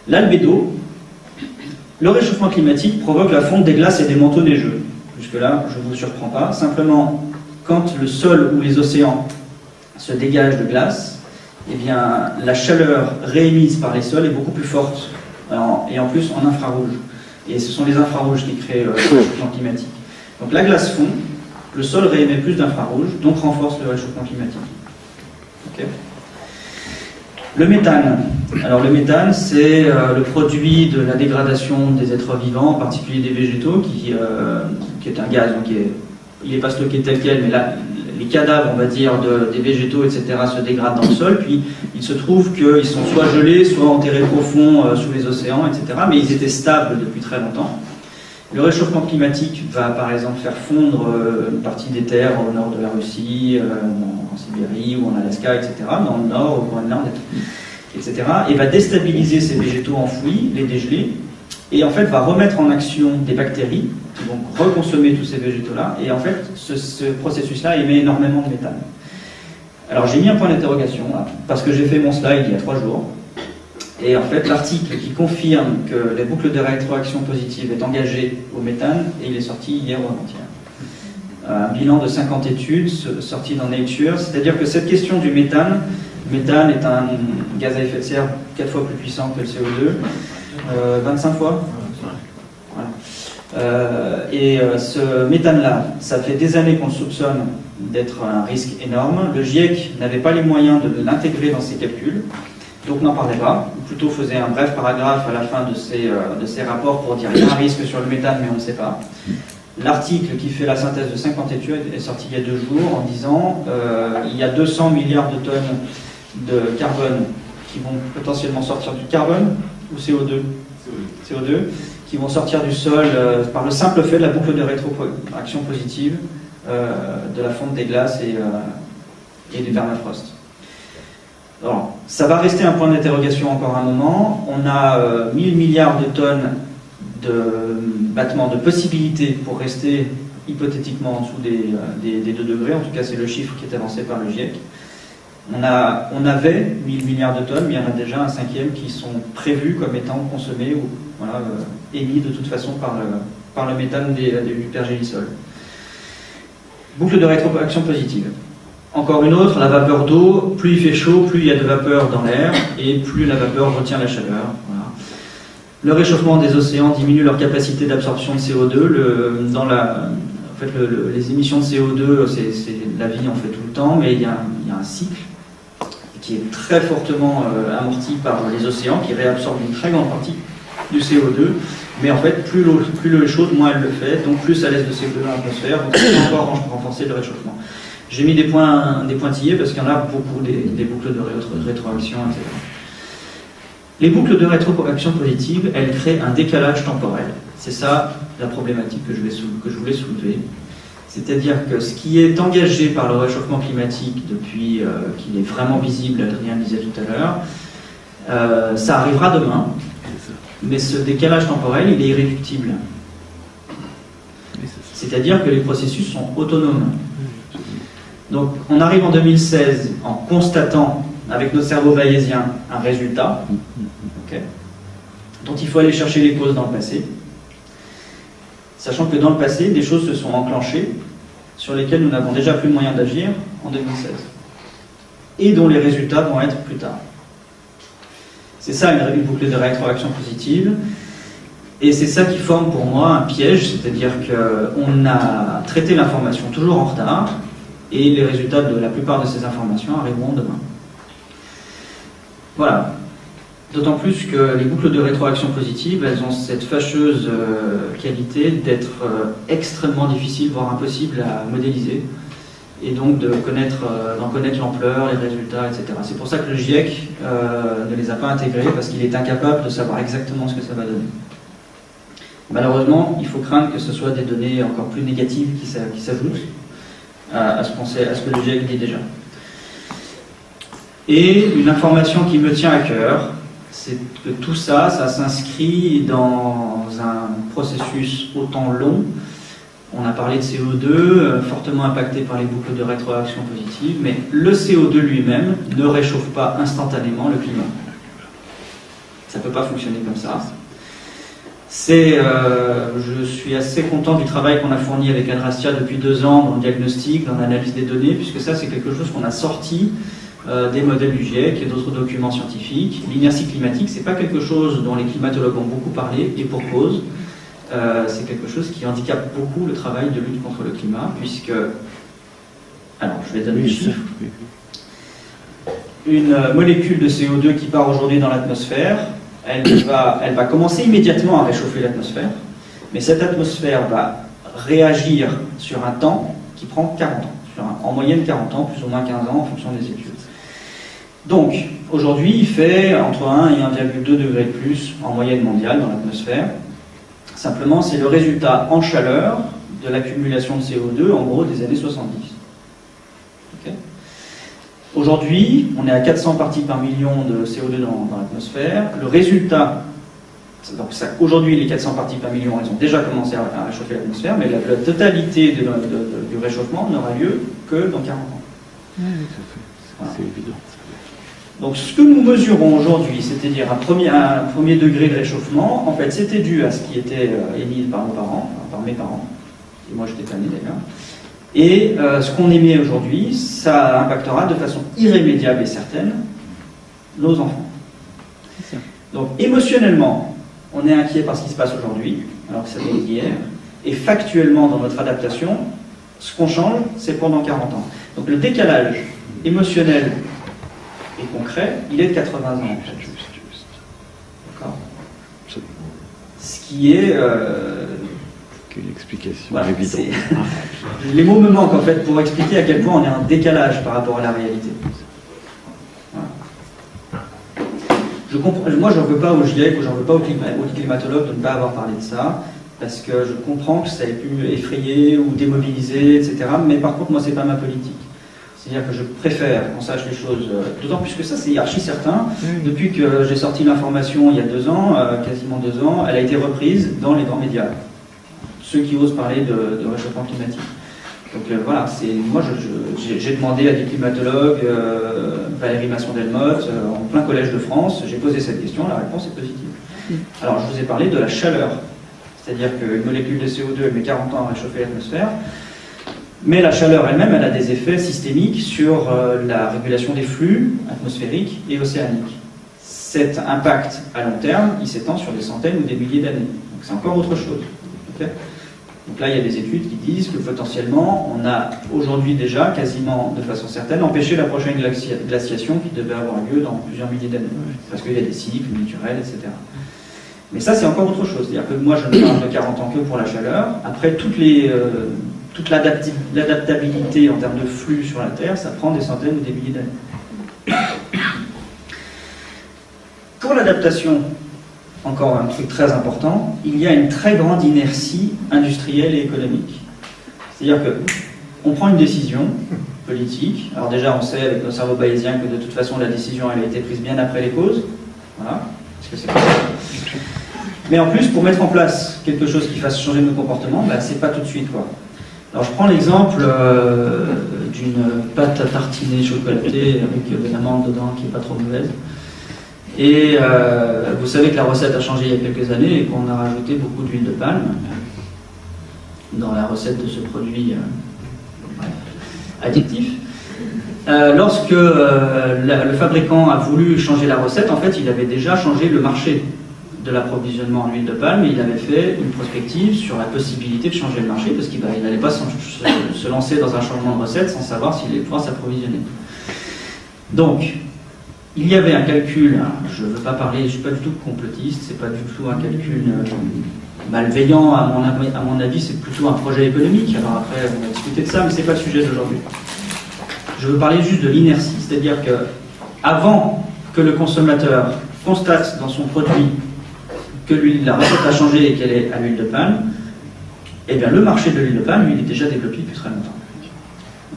L'albédo, le réchauffement climatique provoque la fonte des glaces et des manteaux neigeux. Jusque-là, je ne vous surprends pas. Simplement, quand le sol ou les océans se dégagent de glace, eh bien, la chaleur réémise par les sols est beaucoup plus forte, et en plus en infrarouge. Et ce sont les infrarouges qui créent le réchauffement climatique. Donc la glace fond, le sol réémet plus d'infrarouge, donc renforce le réchauffement climatique. Okay. Le méthane. Alors le méthane, c'est le produit de la dégradation des êtres vivants, en particulier des végétaux, qui est un gaz, donc il n'est pas stocké tel quel, mais là, les cadavres, on va dire, des végétaux, etc., se dégradent dans le sol, puis il se trouve qu'ils sont soit gelés, soit enterrés profond sous les océans, etc., mais ils étaient stables depuis très longtemps. Le réchauffement climatique va par exemple faire fondre une partie des terres au nord de la Russie, en Sibérie ou en Alaska, etc., dans le nord, au Groenland, etc., et va déstabiliser ces végétaux enfouis, les dégeler, et en fait va remettre en action des bactéries qui vont reconsommer tous ces végétaux-là, et en fait ce processus-là émet énormément de méthane. Alors j'ai mis un point d'interrogation, parce que j'ai fait mon slide il y a 3 jours, et en fait, l'article qui confirme que la boucle de rétroaction positive est engagée au méthane, et il est sorti hier ou avant-hier. Un bilan de 50 études sorti dans Nature, c'est-à-dire que cette question du méthane, le méthane est un gaz à effet de serre 4 fois plus puissant que le CO2, 25 fois. Voilà. Ce méthane-là, ça fait des années qu'on le soupçonne d'être un risque énorme. Le GIEC n'avait pas les moyens de l'intégrer dans ses calculs. Donc n'en parlait pas, ou plutôt faisait un bref paragraphe à la fin de ces rapports pour dire qu'il y a un risque sur le méthane, mais on ne sait pas. L'article qui fait la synthèse de 50 études est sorti il y a 2 jours en disant il y a 200 milliards de tonnes de carbone qui vont potentiellement sortir du carbone ou CO2 qui vont sortir du sol par le simple fait de la boucle de rétroaction positive de la fonte des glaces et du permafrost. Alors, ça va rester un point d'interrogation encore un moment. On a 1000 milliards de tonnes de battements, de possibilités pour rester hypothétiquement en dessous des 2 degrés. En tout cas, c'est le chiffre qui est avancé par le GIEC. On avait 1000 milliards de tonnes, mais il y en a déjà un 5e qui sont prévus comme étant consommés ou voilà, émis de toute façon par le méthane du pergélisol. Boucle de rétroaction positive. Encore une autre, la vapeur d'eau, plus il fait chaud, plus il y a de vapeur dans l'air, et plus la vapeur retient la chaleur. Voilà. Le réchauffement des océans diminue leur capacité d'absorption de CO2. Les émissions de CO2, c'est la vie en fait tout le temps, mais il y a un cycle qui est très fortement amorti par les océans, qui réabsorbent une très grande partie du CO2. Mais en fait, plus l'eau est chaude, moins elle le fait, donc plus ça laisse de CO2 dans l'atmosphère, donc c'est encore renforcer le réchauffement. J'ai mis des pointillés parce qu'il y en a beaucoup, des boucles de rétroaction, etc. Les boucles de rétroaction positive, elles créent un décalage temporel. C'est ça la problématique que je voulais soulever. C'est-à-dire que ce qui est engagé par le réchauffement climatique depuis qu'il est vraiment visible, Adrien le disait tout à l'heure, ça arrivera demain, mais ce décalage temporel, il est irréductible. C'est-à-dire que les processus sont autonomes. Donc on arrive en 2016 en constatant, avec notre cerveau bayésien, un résultat, dont il faut aller chercher les causes dans le passé, sachant que dans le passé, des choses se sont enclenchées sur lesquelles nous n'avons déjà plus moyen d'agir en 2016, et dont les résultats vont être plus tard. C'est ça une boucle de rétroaction positive, et c'est ça qui forme pour moi un piège, c'est-à-dire qu'on a traité l'information toujours en retard, et les résultats de la plupart de ces informations arriveront demain. Voilà. D'autant plus que les boucles de rétroaction positive, elles ont cette fâcheuse qualité d'être extrêmement difficiles, voire impossibles à modéliser, et donc d'en connaître l'ampleur, les résultats, etc. C'est pour ça que le GIEC ne les a pas intégrés, parce qu'il est incapable de savoir exactement ce que ça va donner. Malheureusement, il faut craindre que ce soit des données encore plus négatives qui s'ajoutent à ce que le GIEC dit déjà. Et une information qui me tient à cœur, c'est que tout ça, ça s'inscrit dans un processus autant long. On a parlé de CO2, fortement impacté par les boucles de rétroaction positive, mais le CO2 lui-même ne réchauffe pas instantanément le climat. Ça ne peut pas fonctionner comme ça. Je suis assez content du travail qu'on a fourni avec Adrastia depuis 2 ans dans le diagnostic, dans l'analyse des données, puisque ça c'est quelque chose qu'on a sorti des modèles du GIEC et d'autres documents scientifiques. L'inertie climatique, c'est pas quelque chose dont les climatologues ont beaucoup parlé, et pour cause. C'est quelque chose qui handicape beaucoup le travail de lutte contre le climat, puisque... Alors, je vais donner les chiffres. Une molécule de CO2 qui part aujourd'hui dans l'atmosphère, elle va commencer immédiatement à réchauffer l'atmosphère, mais cette atmosphère va réagir sur un temps qui prend 40 ans, en moyenne 40 ans, plus ou moins 15 ans en fonction des études. Donc, aujourd'hui, il fait entre 1 et 1,2 degrés de plus en moyenne mondiale dans l'atmosphère. Simplement, c'est le résultat en chaleur de l'accumulation de CO2, en gros, des années 70. Okay. Aujourd'hui, on est à 400 parties par million de CO2 dans l'atmosphère. Le résultat, donc aujourd'hui, les 400 parties par million, elles ont déjà commencé à réchauffer l'atmosphère, mais la totalité du réchauffement n'aura lieu que dans 40 ans. Oui, voilà. C'est évident. Donc ce que nous mesurons aujourd'hui, c'est-à-dire un premier degré de réchauffement, en fait c'était dû à ce qui était émis par nos parents, par mes parents, et moi j'étais pas né d'ailleurs, et ce qu'on émet aujourd'hui, ça impactera de façon irrémédiable et certaine nos enfants. Donc émotionnellement, on est inquiet par ce qui se passe aujourd'hui, alors que ça date d'hier, et factuellement dans notre adaptation, ce qu'on change, c'est pendant 40 ans. Donc le décalage émotionnel et concret, il est de 80 ans. D'accord. Ce qui est... Une explication voilà, évidente. Les mots me manquent en fait pour expliquer à quel point on est en décalage par rapport à la réalité. Voilà. Moi, j'en veux pas au GIEC ou j'en veux pas aux climatologues de ne pas avoir parlé de ça, parce que je comprends que ça ait pu effrayer ou démobiliser, etc. Mais par contre, moi, c'est pas ma politique. C'est-à-dire que je préfère qu'on sache les choses, d'autant plus que ça c'est archi certain. Depuis que j'ai sorti l'information il y a 2 ans, quasiment 2 ans, elle a été reprise dans les grands médias. Ceux qui osent parler de réchauffement climatique. Donc voilà, moi j'ai demandé à des climatologues, Valérie Masson-Delmotte, en plein collège de France, j'ai posé cette question, la réponse est positive. Alors je vous ai parlé de la chaleur, c'est-à-dire qu'une molécule de CO2 elle met 40 ans à réchauffer l'atmosphère, mais la chaleur elle-même elle a des effets systémiques sur la régulation des flux atmosphériques et océaniques. Cet impact à long terme, il s'étend sur des centaines ou des milliers d'années, donc c'est encore autre chose. Okay. Donc là, il y a des études qui disent que potentiellement, on a aujourd'hui déjà, quasiment de façon certaine, empêché la prochaine glaciation qui devait avoir lieu dans plusieurs milliers d'années. Parce qu'il y a des cycles naturels, etc. Mais ça, c'est encore autre chose. C'est-à-dire que moi, je ne parle de 40 ans que pour la chaleur. Après, toute l'adaptabilité en termes de flux sur la Terre, ça prend des centaines ou des milliers d'années. Pour l'adaptation, encore un truc très important, il y a une très grande inertie industrielle et économique. C'est-à-dire qu'on prend une décision politique, alors déjà on sait avec nos cerveaux bayésiens que de toute façon la décision elle a été prise bien après les causes, voilà, parce que c'est comme ça. Mais en plus, pour mettre en place quelque chose qui fasse changer nos comportements, bah, c'est pas tout de suite quoi. Alors je prends l'exemple d'une pâte à tartiner chocolatée avec de l'amande dedans qui est pas trop mauvaise. Et vous savez que la recette a changé il y a quelques années et qu'on a rajouté beaucoup d'huile de palme dans la recette de ce produit addictif. Lorsque le fabricant a voulu changer la recette, en fait, il avait déjà changé le marché de l'approvisionnement en huile de palme et il avait fait une prospective sur la possibilité de changer le marché parce qu'il n'allait pas se lancer dans un changement de recette sans savoir s'il allait pouvoir s'approvisionner. Donc, il y avait un calcul, je ne veux pas parler, je ne suis pas du tout complotiste, c'est pas du tout un calcul malveillant, à mon avis, c'est plutôt un projet économique. Alors après, on va discuter de ça, mais ce n'est pas le sujet d'aujourd'hui. Je veux parler juste de l'inertie, c'est-à-dire que avant que le consommateur constate dans son produit que la recette a changé et qu'elle est à l'huile de palme, eh bien le marché de l'huile de palme, lui, il est déjà développé depuis très longtemps.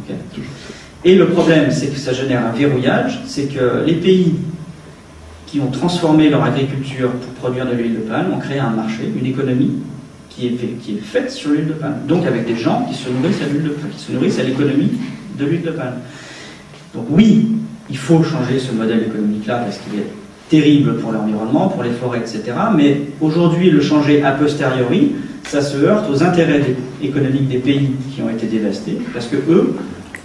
Okay. Et le problème, c'est que ça génère un verrouillage, c'est que les pays qui ont transformé leur agriculture pour produire de l'huile de palme ont créé un marché, une économie qui est faite sur l'huile de palme. Donc avec des gens qui se nourrissent à l'huile de palme, qui se nourrissent à l'économie de l'huile de palme. Donc oui, il faut changer ce modèle économique-là parce qu'il est terrible pour l'environnement, pour les forêts, etc. Mais aujourd'hui, le changer a posteriori, ça se heurte aux intérêts économiques des pays qui ont été dévastés, parce que eux,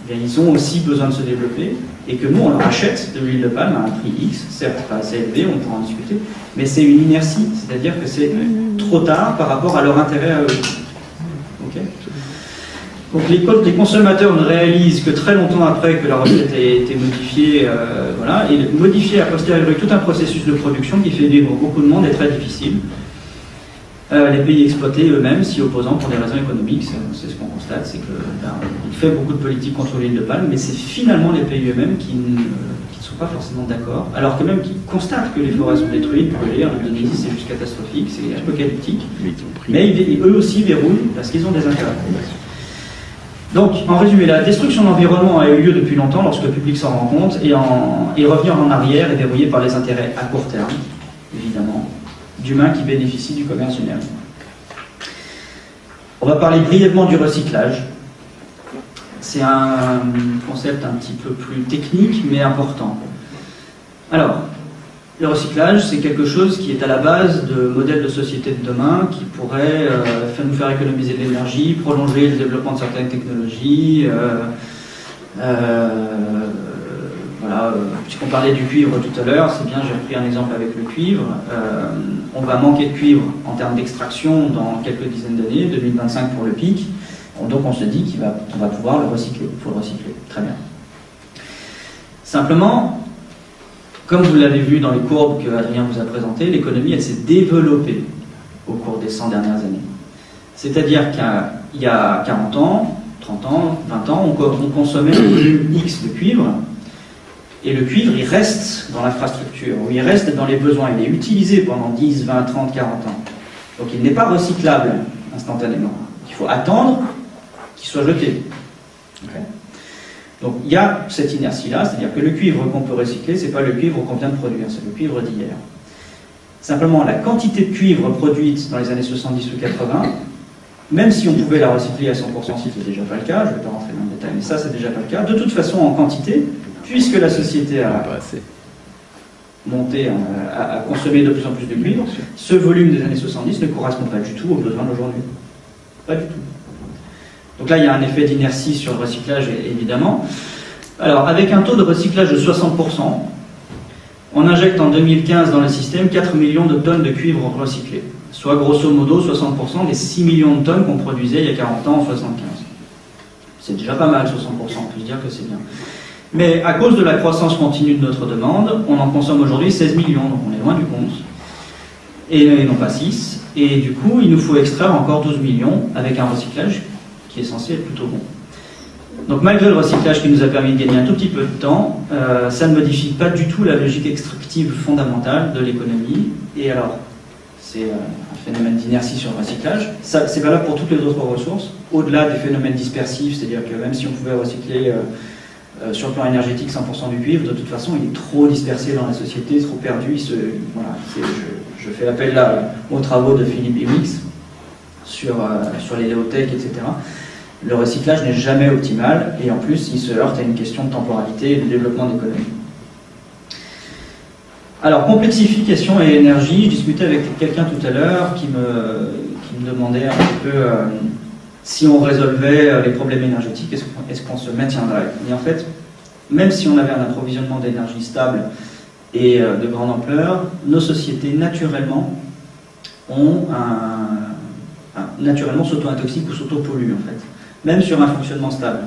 bien, ils ont aussi besoin de se développer, et que nous, on leur achète de l'huile de palme à un prix X, certes pas assez élevé, on pourra en discuter, mais c'est une inertie, c'est-à-dire que c'est trop tard par rapport à leur intérêt à eux. Okay. Donc les consommateurs ne réalisent que très longtemps après que la recette a été modifiée, voilà, et modifier a posteriori tout un processus de production qui fait vivre beaucoup de monde est très difficile. Les pays exploités eux-mêmes s'y opposant pour des raisons économiques, c'est ce qu'on constate, c'est qu'il fait beaucoup de politiques contre l'huile de palme, mais c'est finalement les pays eux-mêmes qui ne sont pas forcément d'accord, alors que même qui constatent que les forêts sont détruites, brûlées, en Indonésie c'est juste catastrophique, c'est apocalyptique, mais eux aussi verrouillent parce qu'ils ont des intérêts. Donc, en résumé, la destruction de l'environnement a eu lieu depuis longtemps lorsque le public s'en rend compte et revenir en arrière est verrouillé par les intérêts à court terme, évidemment, d'humains qui bénéficient du commerce numérique. On va parler brièvement du recyclage. C'est un concept un petit peu plus technique, mais important. Alors, le recyclage, c'est quelque chose qui est à la base de modèles de société de demain qui pourraient nous faire économiser de l'énergie, prolonger le développement de certaines technologies. Voilà, puisqu'on parlait du cuivre tout à l'heure, c'est bien, j'ai pris un exemple avec le cuivre. On va manquer de cuivre en termes d'extraction dans quelques dizaines d'années, 2025 pour le pic. Donc on se dit qu'on va pouvoir le recycler, il faut le recycler. Très bien. Simplement, comme vous l'avez vu dans les courbes que Adrien vous a présentées, l'économie elle s'est développée au cours des 100 dernières années. C'est-à-dire qu'il y a 40 ans, 30 ans, 20 ans, on consommait un volume X de cuivre, et le cuivre, il reste dans l'infrastructure, ou il reste dans les besoins, il est utilisé pendant 10, 20, 30, 40 ans. Donc il n'est pas recyclable instantanément. Il faut attendre qu'il soit jeté. Okay. Donc il y a cette inertie-là, c'est-à-dire que le cuivre qu'on peut recycler, c'est pas le cuivre qu'on vient de produire, c'est le cuivre d'hier. Simplement, la quantité de cuivre produite dans les années 70 ou 80, même si on pouvait la recycler à 100%, c'est déjà pas le cas, je ne vais pas rentrer dans le détail, mais ça c'est déjà pas le cas. De toute façon, en quantité, puisque la société a monté, a consommé de plus en plus de cuivre, ce volume des années 70 ne correspond pas du tout aux besoins d'aujourd'hui. Pas du tout. Donc là, il y a un effet d'inertie sur le recyclage, évidemment. Alors, avec un taux de recyclage de 60%, on injecte en 2015 dans le système 4 millions de tonnes de cuivre recyclé, soit grosso modo 60% des 6 millions de tonnes qu'on produisait il y a 40 ans en 75. C'est déjà pas mal, 60%, on peut se dire que c'est bien. Mais à cause de la croissance continue de notre demande, on en consomme aujourd'hui 16 millions, donc on est loin du compte, et non pas 6. Et du coup, il nous faut extraire encore 12 millions avec un recyclage qui est censé être plutôt bon. Donc malgré le recyclage qui nous a permis de gagner un tout petit peu de temps, ça ne modifie pas du tout la logique extractive fondamentale de l'économie. Et alors, c'est un phénomène d'inertie sur le recyclage. C'est valable pour toutes les autres ressources, au-delà des phénomènes dispersifs, c'est-à-dire que même si on pouvait recycler sur le plan énergétique 100% du cuivre, de toute façon il est trop dispersé dans la société, trop perdu. Voilà, je fais appel là aux travaux de Philippe Iwix sur les léothèques, etc. Le recyclage n'est jamais optimal et en plus il se heurte à une question de temporalité et de développement d'économie. Alors, complexification et énergie, je discutais avec quelqu'un tout à l'heure qui me demandait un petit peu si on résolvait les problèmes énergétiques, est-ce qu'on se maintiendrait? Et en fait, même si on avait un approvisionnement d'énergie stable et de grande ampleur, nos sociétés naturellement s'auto-intoxiquent ou s'auto-polluent en fait, même sur un fonctionnement stable.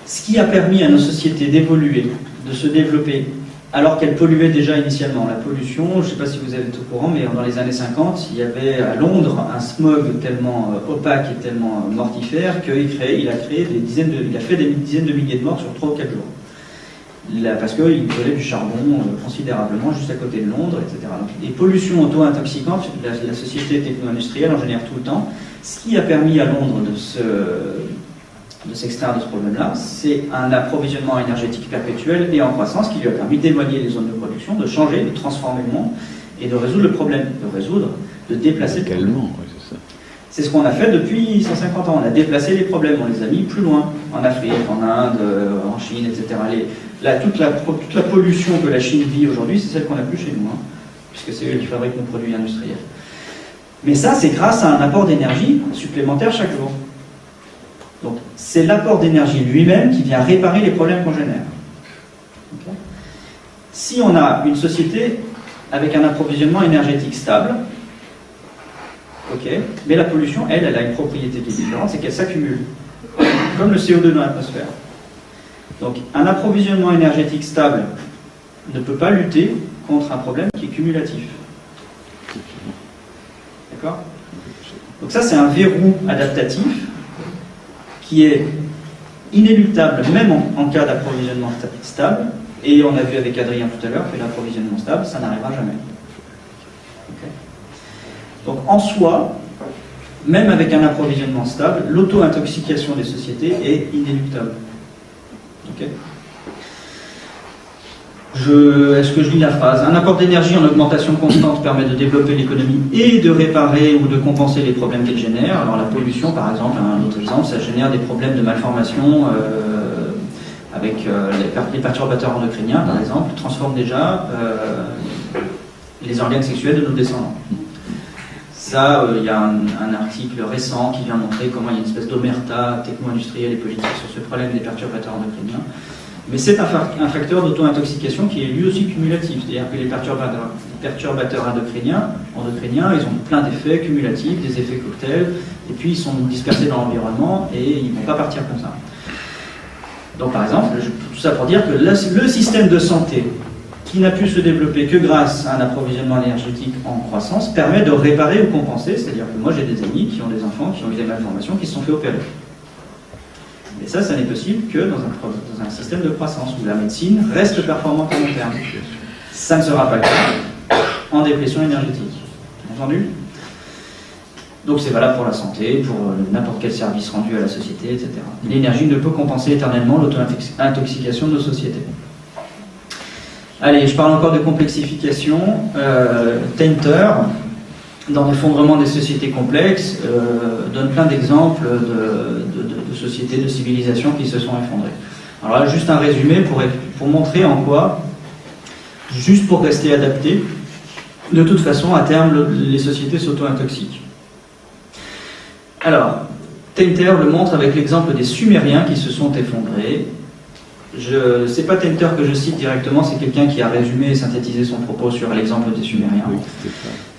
Ce qui a permis à nos sociétés d'évoluer, de se développer, alors qu'elles polluaient déjà initialement. La pollution, je ne sais pas si vous êtes au courant, mais dans les années 50, il y avait à Londres un smog tellement opaque et tellement mortifère qu'il a fait des dizaines de milliers de morts sur 3 ou 4 jours. Parce qu'il brûlait du charbon considérablement juste à côté de Londres, etc. Donc, les pollutions auto-intoxicantes, la société techno-industrielle en génère tout le temps. Ce qui a permis à Londres de s'extraire de ce problème-là, c'est un approvisionnement énergétique perpétuel et en croissance qui lui a permis d'éloigner les zones de production, de changer, de transformer le monde et de résoudre le problème, de déplacer le problème. C'est ce qu'on a fait depuis 150 ans. On a déplacé les problèmes, on les a mis plus loin, en Afrique, en Inde, en Chine, etc. Toute la pollution que la Chine vit aujourd'hui, c'est celle qu'on n'a plus chez nous, puisque c'est eux qui fabriquent nos produits industriels. Mais ça, c'est grâce à un apport d'énergie supplémentaire chaque jour. Donc, c'est l'apport d'énergie lui-même qui vient réparer les problèmes qu'on génère. Okay. Si on a une société avec un approvisionnement énergétique stable, mais la pollution, elle a une propriété qui est différente, c'est qu'elle s'accumule, comme le CO2 dans l'atmosphère. Donc, un approvisionnement énergétique stable ne peut pas lutter contre un problème qui est cumulatif. D'accord ? Donc ça, c'est un verrou adaptatif qui est inéluctable même en cas d'approvisionnement stable, et on a vu avec Adrien tout à l'heure que l'approvisionnement stable, ça n'arrivera jamais. Okay. Donc en soi, même avec un approvisionnement stable, l'auto-intoxication des sociétés est inéluctable. Okay. Est-ce que je lis la phrase? Un apport d'énergie en augmentation constante permet de développer l'économie et de réparer ou de compenser les problèmes qu'elle génère. Alors la pollution, par exemple, un autre exemple, ça génère des problèmes de malformation avec les perturbateurs endocriniens, par exemple, transforment déjà les organes sexuels de nos descendants. Ça, il y a un article récent qui vient montrer comment il y a une espèce d'omerta techno-industrielle et politique sur ce problème des perturbateurs endocriniens. Mais c'est un facteur d'auto-intoxication qui est lui aussi cumulatif. C'est-à-dire que les perturbateurs endocriniens, ils ont plein d'effets cumulatifs, des effets cocktails, et puis ils sont dispersés dans l'environnement et ils ne vont pas partir comme ça. Donc par exemple, tout ça pour dire que le système de santé, qui n'a pu se développer que grâce à un approvisionnement énergétique en croissance, permet de réparer ou compenser. C'est-à-dire que moi j'ai des amis qui ont des enfants, qui ont eu des malformations, qui se sont fait opérer. Et ça n'est possible que dans un système de croissance où la médecine reste performante à long terme. Ça ne sera pas le cas en dépression énergétique. Entendu? Donc c'est valable pour la santé, pour n'importe quel service rendu à la société, etc. L'énergie ne peut compenser éternellement l'auto-intoxication de nos sociétés. Allez, je parle encore de complexification. Tainter, dans l'effondrement des sociétés complexes, donne plein d'exemples de sociétés, de civilisations qui se sont effondrées. Alors là, juste un résumé pour montrer en quoi, juste pour rester adapté, de toute façon, à terme, les sociétés s'auto-intoxiquent. Alors, Tainter le montre avec l'exemple des Sumériens qui se sont effondrés. C'est pas Tainter que je cite directement, c'est quelqu'un qui a résumé et synthétisé son propos sur l'exemple des Sumériens. Oui,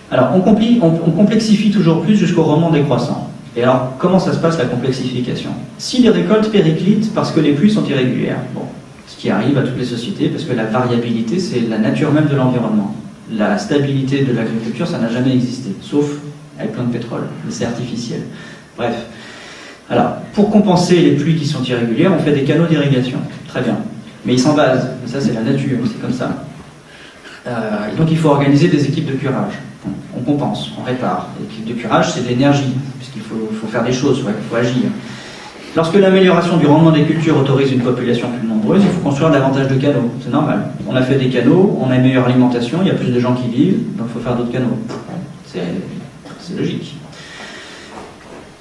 alors, on complexifie toujours plus jusqu'au roman décroissant. Et alors, comment ça se passe la complexification? Si les récoltes périclitent parce que les pluies sont irrégulières, bon, ce qui arrive à toutes les sociétés, parce que la variabilité, c'est la nature même de l'environnement. La stabilité de l'agriculture, ça n'a jamais existé, sauf avec plein de pétrole, mais c'est artificiel. Bref. Alors, pour compenser les pluies qui sont irrégulières, on fait des canaux d'irrigation. Très bien. Mais ils s'envasent. Ça, c'est la nature, c'est comme ça. Et donc, il faut organiser des équipes de curage. On compense, on répare. L'équipe de curage, c'est de l'énergie, puisqu'il faut faire des choses, il faut agir. Lorsque l'amélioration du rendement des cultures autorise une population plus nombreuse, il faut construire davantage de canaux. C'est normal. On a fait des canaux, on a une meilleure alimentation, il y a plus de gens qui vivent, donc il faut faire d'autres canaux. C'est logique.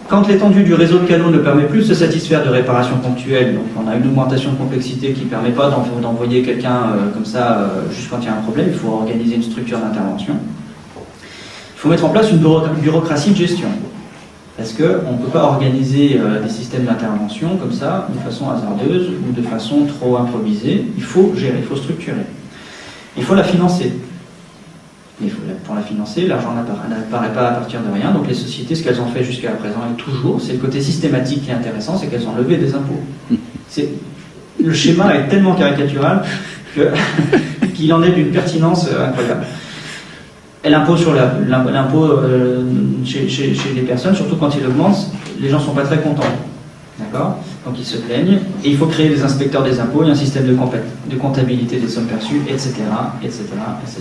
Quand l'étendue du réseau de canaux ne permet plus de se satisfaire de réparations ponctuelles, donc on a une augmentation de complexité qui ne permet pas d'envoyer quelqu'un comme ça juste quand il y a un problème, il faut organiser une structure d'intervention. Il faut mettre en place une bureaucratie de gestion. Parce qu'on ne peut pas organiser des systèmes d'intervention comme ça, de façon hasardeuse ou de façon trop improvisée. Il faut gérer, il faut structurer. Il faut la financer. Mais pour la financer, l'argent n'apparaît pas à partir de rien. Donc les sociétés, ce qu'elles ont fait jusqu'à présent et toujours, c'est le côté systématique qui est intéressant, c'est qu'elles ont levé des impôts. Le schéma est tellement caricatural qu'il en est d'une pertinence incroyable. Elle impose sur l'impôt chez les personnes, surtout quand il augmente, les gens ne sont pas très contents. D'accord? Donc ils se plaignent. Et il faut créer des inspecteurs des impôts, il y a un système de comptabilité des sommes perçues, etc., etc., etc.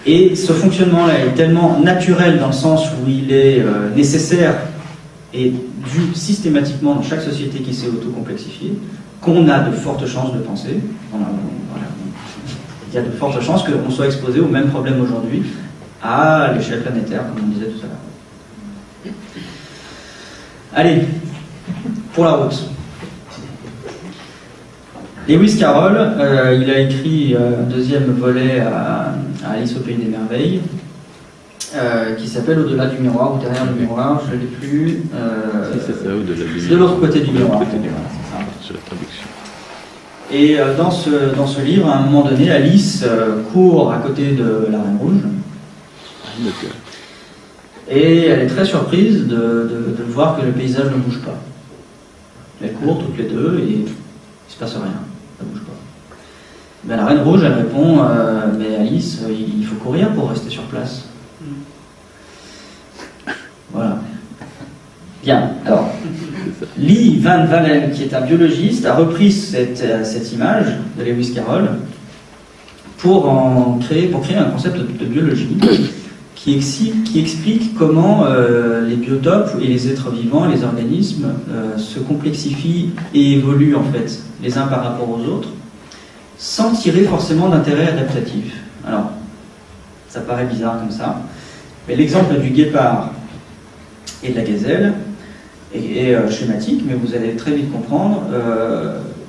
Et ce fonctionnement-là est tellement naturel dans le sens où il est nécessaire et vu systématiquement dans chaque société qui s'est auto-complexifiée, qu'on a de fortes chances de penser. Il y a de fortes chances qu'on soit exposé au même problème aujourd'hui à l'échelle planétaire, comme on disait tout à l'heure. Allez, pour la route. Lewis Carroll, il a écrit un deuxième volet à Alice au Pays des Merveilles, qui s'appelle Au-delà du miroir, ou derrière le miroir, je ne l'ai plus. C'est ça, au-delà du miroir. De l'autre côté du miroir. C'est la traduction. Et dans ce livre, à un moment donné, Alice court à côté de la Reine Rouge. Et elle est très surprise de voir que le paysage ne bouge pas. Elles courent toutes les deux et il ne se passe rien, ça ne bouge pas. Ben, la Reine Rouge, elle répond mais Alice, il faut courir pour rester sur place. Voilà. Bien, alors, Lee Van Valen, qui est un biologiste, a repris cette image de Lewis Carroll pour créer un concept de biologie qui explique comment les biotopes et les êtres vivants, les organismes, se complexifient et évoluent en fait les uns par rapport aux autres, sans tirer forcément d'intérêt adaptatif. Alors, ça paraît bizarre comme ça, mais l'exemple du guépard et de la gazelle est schématique, mais vous allez très vite comprendre.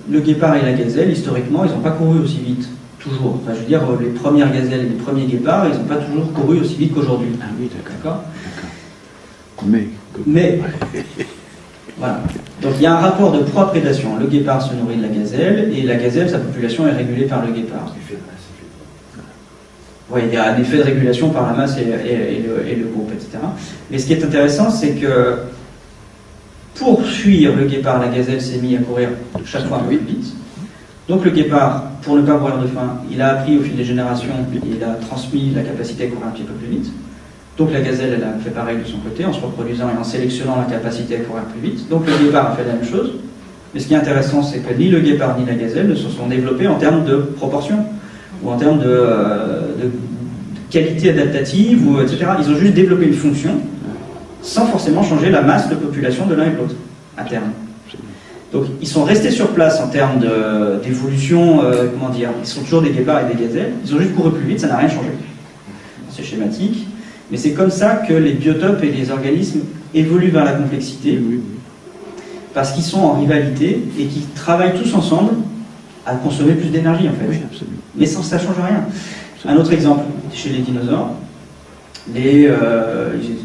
Le guépard et la gazelle, historiquement, ils n'ont pas couru aussi vite. Toujours. Enfin, je veux dire, les premières gazelles et les premiers guépards, ils n'ont pas toujours couru aussi vite qu'aujourd'hui. Ah oui, d'accord. Mais voilà. Donc il y a un rapport de proie-prédation. Le guépard se nourrit de la gazelle, et la gazelle, sa population est régulée par le guépard. Oui, il y a un effet de régulation par la masse et le groupe, etc. Mais ce qui est intéressant, c'est que pour fuir le guépard, la gazelle s'est mise à courir chaque fois plus vite. Donc le guépard, pour ne pas mourir de faim, il a appris au fil des générations, il a transmis la capacité à courir un petit peu plus vite. Donc la gazelle, elle a fait pareil de son côté, en se reproduisant et en sélectionnant la capacité à courir plus vite. Donc le guépard a fait la même chose. Mais ce qui est intéressant, c'est que ni le guépard ni la gazelle ne se sont développés en termes de proportion, ou en termes de qualité adaptative, ou, etc. Ils ont juste développé une fonction sans forcément changer la masse de population de l'un et de l'autre, à terme. Donc ils sont restés sur place en termes d'évolution, comment dire, ils sont toujours des guépards et des gazelles, ils ont juste couru plus vite, ça n'a rien changé. C'est schématique, mais c'est comme ça que les biotopes et les organismes évoluent vers la complexité, parce qu'ils sont en rivalité et qu'ils travaillent tous ensemble à consommer plus d'énergie en fait. Oui, absolument. Mais ça ne change rien. Un autre exemple, chez les dinosaures, ils étaient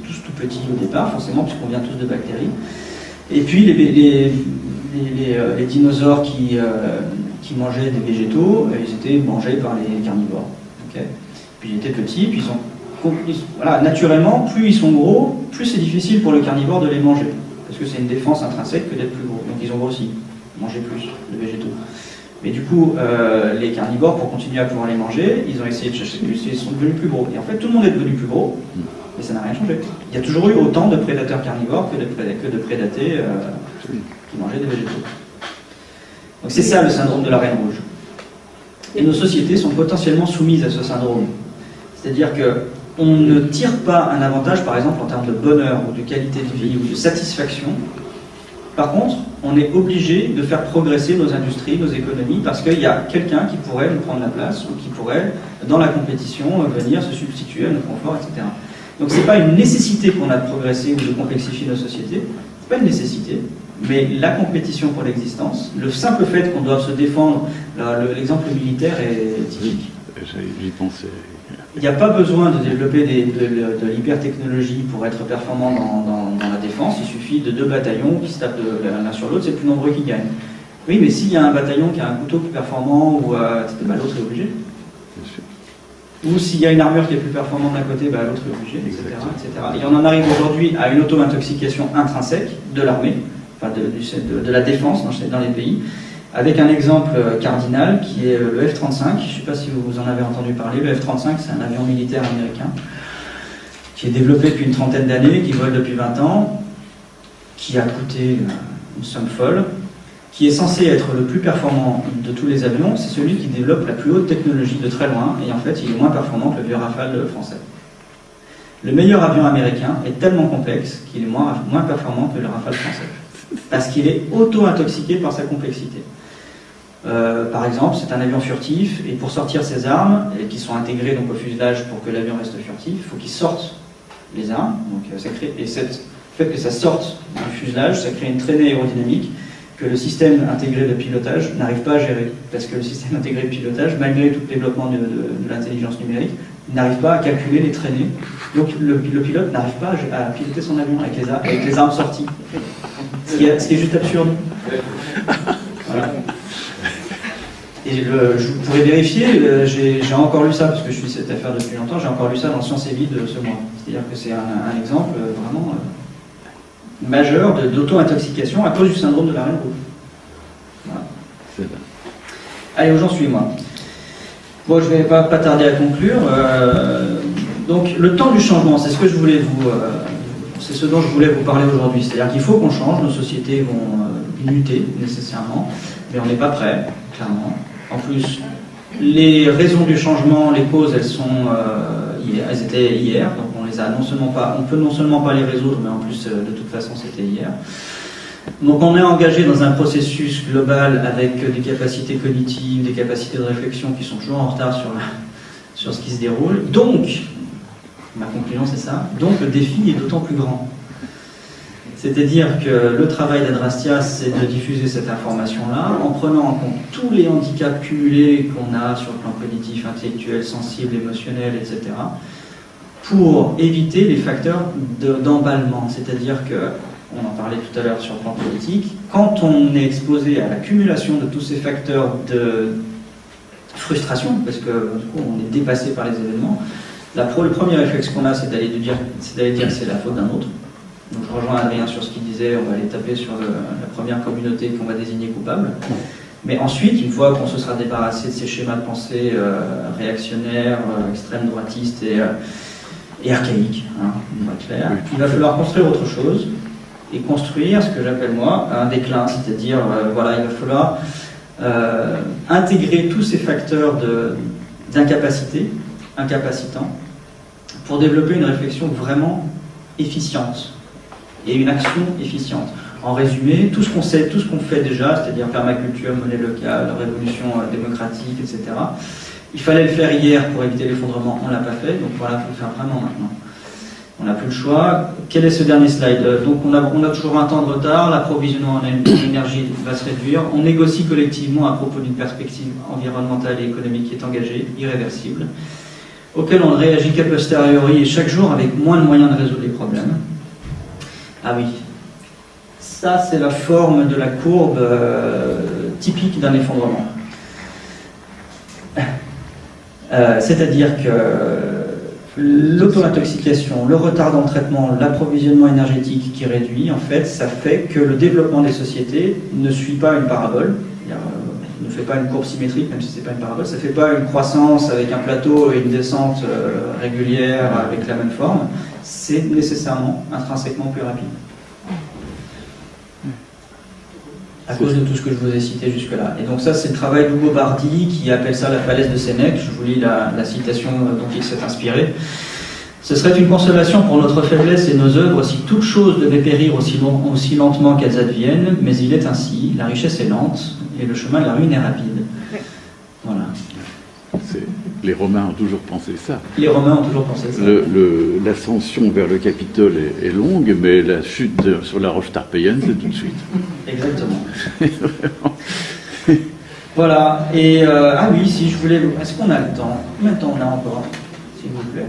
tous tout petits au départ, forcément, puisqu'on vient tous de bactéries. Et puis les dinosaures qui mangeaient des végétaux, ils étaient mangés par les carnivores. Okay, puis ils étaient petits, puis voilà, naturellement, plus ils sont gros, plus c'est difficile pour le carnivore de les manger. Parce que c'est une défense intrinsèque que d'être plus gros. Donc ils ont grossi, manger plus de végétaux. Mais du coup, les carnivores, pour continuer à pouvoir les manger, ils ont essayé de chercher plus et ils sont devenus plus gros. Et en fait, tout le monde est devenu plus gros, mais ça n'a rien changé. Il y a toujours eu autant de prédateurs carnivores que de prédatés qui mangeaient des végétaux. Donc c'est ça le syndrome de la reine rouge. Et nos sociétés sont potentiellement soumises à ce syndrome. C'est-à-dire qu'on ne tire pas un avantage, par exemple, en termes de bonheur ou de qualité de vie ou de satisfaction. Par contre, on est obligé de faire progresser nos industries, nos économies, parce qu'il y a quelqu'un qui pourrait nous prendre la place ou qui pourrait, dans la compétition, venir se substituer à nos conforts, etc. Donc ce n'est pas une nécessité qu'on a de progresser ou de complexifier nos sociétés, c'est pas une nécessité, mais la compétition pour l'existence, le simple fait qu'on doit se défendre, l'exemple militaire est typique. J'y pensais. Il n'y a pas besoin de développer de l'hypertechnologie pour être performant dans la défense. Il suffit de 2 bataillons qui se tapent l'un sur l'autre, c'est le plus nombreux qui gagnent. Oui, mais s'il y a un bataillon qui a un couteau plus performant, ou l'autre est obligé. Ou s'il y a une armure qui est plus performante d'un côté, l'autre est obligé, etc., etc. Et on en arrive aujourd'hui à une auto-intoxication intrinsèque de l'armée, enfin de la défense dans les pays, avec un exemple cardinal qui est le F-35. Je ne sais pas si vous en avez entendu parler. Le F-35, c'est un avion militaire américain qui est développé depuis une trentaine d'années, qui vole depuis 20 ans, qui a coûté une somme folle, qui est censé être le plus performant de tous les avions. C'est celui qui développe la plus haute technologie de très loin, et en fait, il est moins performant que le vieux Rafale français. Le meilleur avion américain est tellement complexe qu'il est moins performant que le Rafale français, parce qu'il est auto-intoxiqué par sa complexité. Par exemple, c'est un avion furtif, et pour sortir ses armes, et qui sont intégrées donc au fuselage pour que l'avion reste furtif, il faut qu'il sorte les armes. Donc, ça crée, et le fait que ça sorte du fuselage, ça crée une traînée aérodynamique que le système intégré de pilotage n'arrive pas à gérer. Parce que le système intégré de pilotage, malgré tout le développement de l'intelligence numérique, n'arrive pas à calculer les traînées. Donc le pilote n'arrive pas à piloter son avion avec les armes sorties. Ce qui est juste absurde. Voilà. Et je pourrais vérifier, j'ai encore lu ça, parce que je suis cette affaire depuis longtemps, j'ai encore lu ça dans Sciences et Vie de ce mois. C'est-à-dire que c'est un exemple vraiment majeur d'auto-intoxication à cause du syndrome de la reine rouge. Voilà. Allez, aux gens, suivez-moi. Bon, je ne vais pas tarder à conclure. Donc, le temps du changement, c'est ce dont je voulais vous parler aujourd'hui. C'est-à-dire qu'il faut qu'on change, nos sociétés vont muter nécessairement, mais on n'est pas prêt, clairement. En plus, les raisons du changement, les causes, elles étaient hier, donc on peut non seulement pas les résoudre, mais en plus, de toute façon, c'était hier. Donc on est engagé dans un processus global avec des capacités cognitives, des capacités de réflexion qui sont toujours en retard sur ce qui se déroule. Donc, ma conclusion c'est ça, donc le défi est d'autant plus grand. C'est-à-dire que le travail d'Adrastia, c'est de diffuser cette information-là en prenant en compte tous les handicaps cumulés qu'on a sur le plan cognitif, intellectuel, sensible, émotionnel, etc., pour éviter les facteurs d'emballement. C'est-à-dire que, on en parlait tout à l'heure sur le plan politique, quand on est exposé à l'accumulation de tous ces facteurs de frustration, parce que du coup, on est dépassé par les événements, le premier réflexe qu'on a, c'est d'aller dire que c'est la faute d'un autre. Donc je rejoins Adrien sur ce qu'il disait, on va aller taper sur la première communauté qu'on va désigner coupable. Mais ensuite, une fois qu'on se sera débarrassé de ces schémas de pensée réactionnaires, extrême droitistes et archaïques, on va être clair, il va falloir construire autre chose et construire ce que j'appelle moi un déclin, c'est-à-dire il va falloir intégrer tous ces facteurs d'incapacité, incapacitants, pour développer une réflexion vraiment efficiente et une action efficiente. En résumé, tout ce qu'on sait, tout ce qu'on fait déjà, c'est-à-dire permaculture, monnaie locale, révolution démocratique, etc., il fallait le faire hier pour éviter l'effondrement, on ne l'a pas fait, donc voilà, il faut le faire vraiment maintenant. On n'a plus le choix. Quel est ce dernier slide? Donc on a toujours un temps de retard, l'approvisionnement en énergie va se réduire, on négocie collectivement à propos d'une perspective environnementale et économique qui est engagée, irréversible, auquel on réagit qu'a posteriori et chaque jour avec moins de moyens de résoudre les problèmes. Ah oui, ça c'est la forme de la courbe typique d'un effondrement. C'est-à-dire que l'auto-intoxication, le retard dans le traitement, l'approvisionnement énergétique qui réduit, en fait, ça fait que le développement des sociétés ne suit pas une parabole, ne fait pas une courbe symétrique, même si ce n'est pas une parabole, ça ne fait pas une croissance avec un plateau et une descente régulière avec la même forme, c'est nécessairement intrinsèquement plus rapide. À cause de tout ce que je vous ai cité jusque-là. Et donc ça, c'est le travail d'Hugo Bardi qui appelle ça la falaise de Sénèque. Je vous lis la citation dont il s'est inspiré. « Ce serait une consolation pour notre faiblesse et nos œuvres si toute chose devait périr aussi lentement qu'elles adviennent, mais il est ainsi, la richesse est lente et le chemin de la ruine est rapide. » Voilà. Les Romains ont toujours pensé ça. Les Romains ont toujours pensé ça. L'ascension vers le Capitole est longue, mais la chute sur la roche tarpéienne, c'est tout de suite. Exactement. Voilà. Et ah oui, si je voulais... Est-ce qu'on a le temps? Combien de temps on a encore, s'il vous plaît?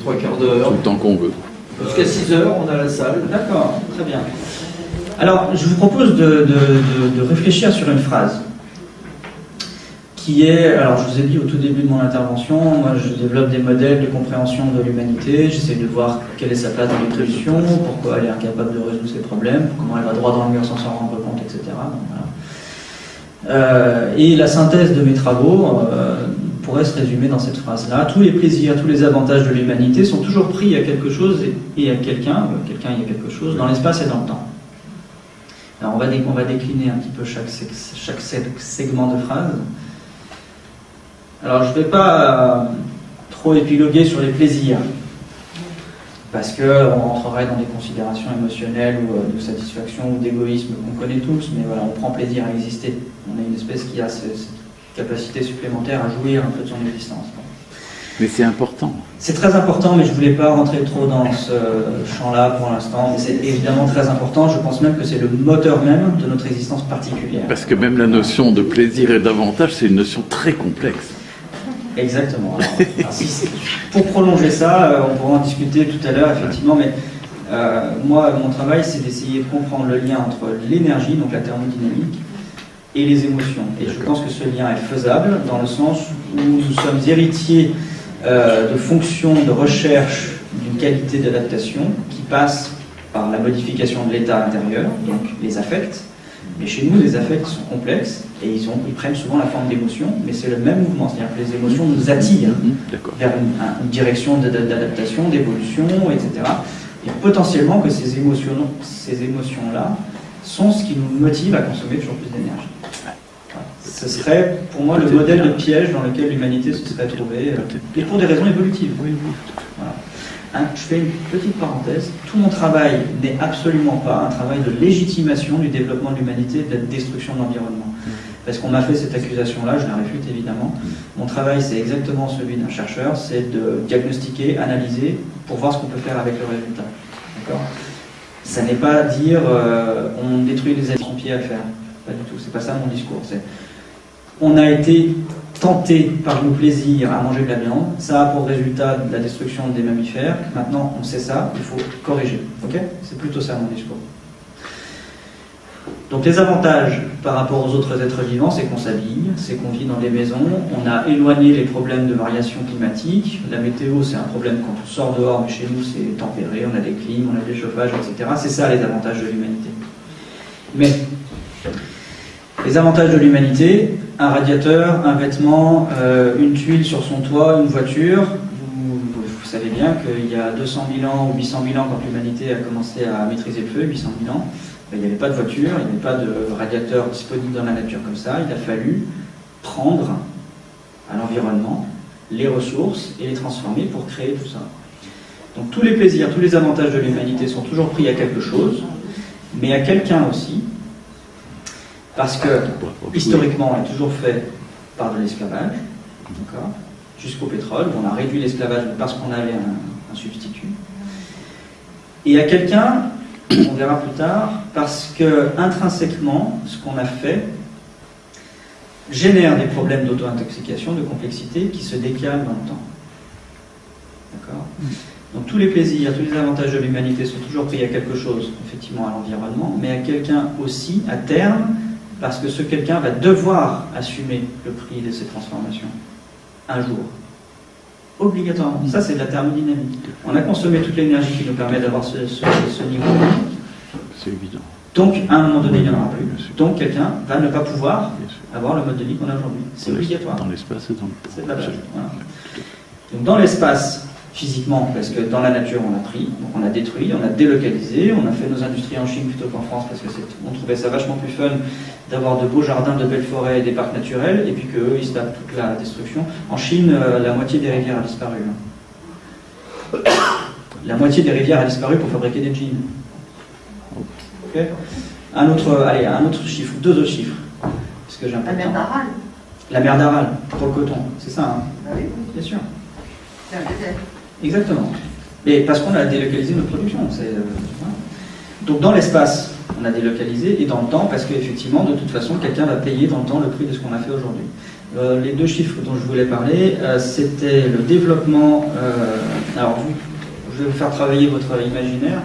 3 quarts d'heure. Tout le temps qu'on veut. Jusqu'à 6 heures, on a la salle. D'accord, très bien. Alors, je vous propose de réfléchir sur une phrase. Qui est, alors je vous ai dit au tout début de mon intervention, moi je développe des modèles de compréhension de l'humanité, j'essaie de voir quelle est sa place dans l'évolution, pourquoi elle est incapable de résoudre ses problèmes, comment elle va droit dans le mur sans s'en rendre compte, etc. Donc, voilà. Et la synthèse de mes travaux pourrait se résumer dans cette phrase-là. Tous les plaisirs, tous les avantages de l'humanité sont toujours pris à quelque chose et à quelqu'un il y a quelque chose, dans l'espace et dans le temps. Alors on va décliner un petit peu chaque segment de phrase. Alors je ne vais pas trop épiloguer sur les plaisirs, parce qu'on rentrerait dans des considérations émotionnelles ou de satisfaction ou d'égoïsme qu'on connaît tous, mais voilà, on prend plaisir à exister. On est une espèce qui a cette capacité supplémentaire à jouir un peu de son existence. Mais c'est important. C'est très important, mais je ne voulais pas rentrer trop dans ce champ-là pour l'instant. Mais c'est évidemment très important. Je pense même que c'est le moteur même de notre existence particulière. Parce que même la notion de plaisir et d'avantage, c'est une notion très complexe. Exactement. Alors, pour prolonger ça, on pourra en discuter tout à l'heure, effectivement, mais moi, mon travail, c'est d'essayer de comprendre le lien entre l'énergie, donc la thermodynamique, et les émotions. Et je pense que ce lien est faisable, dans le sens où nous sommes héritiers de fonctions de recherche d'une qualité d'adaptation qui passe par la modification de l'état intérieur, donc les affects. Mais chez nous, les affects sont complexes et ils prennent souvent la forme d'émotions, mais c'est le même mouvement, c'est-à-dire que les émotions nous attirent vers une direction d'adaptation, d'évolution, etc. Et potentiellement que ces émotions-là sont ce qui nous motive à consommer toujours plus d'énergie. Voilà. Ce serait pour moi le modèle de piège dans lequel l'humanité se serait trouvée, et pour des raisons évolutives. Voilà. Je fais une petite parenthèse. Tout mon travail n'est absolument pas un travail de légitimation du développement de l'humanité et de la destruction de l'environnement. Parce qu'on m'a fait cette accusation-là, je la réfute évidemment. Mon travail, c'est exactement celui d'un chercheur, c'est de diagnostiquer, analyser, pour voir ce qu'on peut faire avec le résultat. D'accord ? Ça n'est pas dire on détruit les êtres en pied à faire. Pas du tout, c'est pas ça mon discours. On a été tenté par nos plaisirs à manger de la viande, ça a pour résultat de la destruction des mammifères. Maintenant, on sait ça, il faut corriger. Ok ? C'est plutôt ça mon discours. Donc les avantages par rapport aux autres êtres vivants, c'est qu'on s'habille, c'est qu'on vit dans des maisons, on a éloigné les problèmes de variation climatique. La météo, c'est un problème quand on sort dehors, mais chez nous, c'est tempéré, on a des clims, on a des chauffages, etc. C'est ça les avantages de l'humanité. Mais les avantages de l'humanité, un radiateur, un vêtement, une tuile sur son toit, une voiture. Vous savez bien qu'il y a 200 000 ans ou 800 000 ans, quand l'humanité a commencé à maîtriser le feu, 800 000 ans, il n'y avait pas de voiture, il n'y avait pas de radiateur disponible dans la nature comme ça. Il a fallu prendre à l'environnement les ressources et les transformer pour créer tout ça. Donc tous les plaisirs, tous les avantages de l'humanité sont toujours pris à quelque chose, mais à quelqu'un aussi, parce que historiquement on est toujours fait par de l'esclavage, d'accord, jusqu'au pétrole, où on a réduit l'esclavage parce qu'on avait un substitut. Et à quelqu'un, on verra plus tard, parce que intrinsèquement, ce qu'on a fait génère des problèmes d'auto-intoxication, de complexité, qui se décalent dans le temps. D'accord ? Donc tous les plaisirs, tous les avantages de l'humanité sont toujours pris à quelque chose, effectivement à l'environnement, mais à quelqu'un aussi, à terme, parce que ce quelqu'un va devoir assumer le prix de ces transformations, un jour. Obligatoirement. Ça, c'est de la thermodynamique. On a consommé toute l'énergie qui nous permet d'avoir ce niveau. C'est évident. Donc, à un moment donné, il n'y en aura plus. Donc, quelqu'un va ne pas pouvoir avoir le mode de vie qu'on a aujourd'hui. C'est obligatoire. Dans l'espace et dans le temps. C'est de la base. Voilà. Donc, dans l'espace, physiquement, parce que dans la nature, on a pris, donc on a détruit, on a délocalisé, on a fait nos industries en Chine plutôt qu'en France, parce qu'on trouvait ça vachement plus fun d'avoir de beaux jardins, de belles forêts et des parcs naturels, et puis qu'eux, ils se tapent toute la destruction. En Chine, la moitié des rivières a disparu. La moitié des rivières a disparu pour fabriquer des jeans. Okay. Un autre chiffre, deux autres chiffres. Parce que j'ai un peu La mer d'Aral. La mer d'Aral, pour le coton, c'est ça, hein? Ah oui, Bien sûr. c'est un désert. Exactement. Mais parce qu'on a délocalisé notre production. Voilà. Donc dans l'espace, on a délocalisé, et dans le temps, parce qu'effectivement, de toute façon, quelqu'un va payer dans le temps le prix de ce qu'on a fait aujourd'hui. Les deux chiffres dont je voulais parler, c'était le développement. Alors, je vais vous faire travailler votre imaginaire.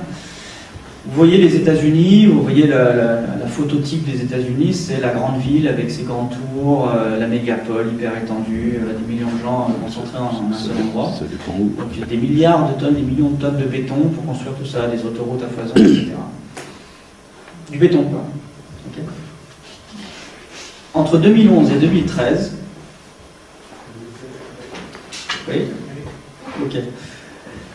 Vous voyez les États-Unis, vous voyez la phototype des États-Unis, c'est la grande ville avec ses grandes tours, la mégapole hyper étendue, des millions de gens concentrés en un seul endroit. Ça dépend où. Donc il y a des milliards de tonnes, des millions de tonnes de béton pour construire tout ça, des autoroutes à foison, etc. Du béton, quoi. Okay. Entre 2011 et 2013, oui, ok.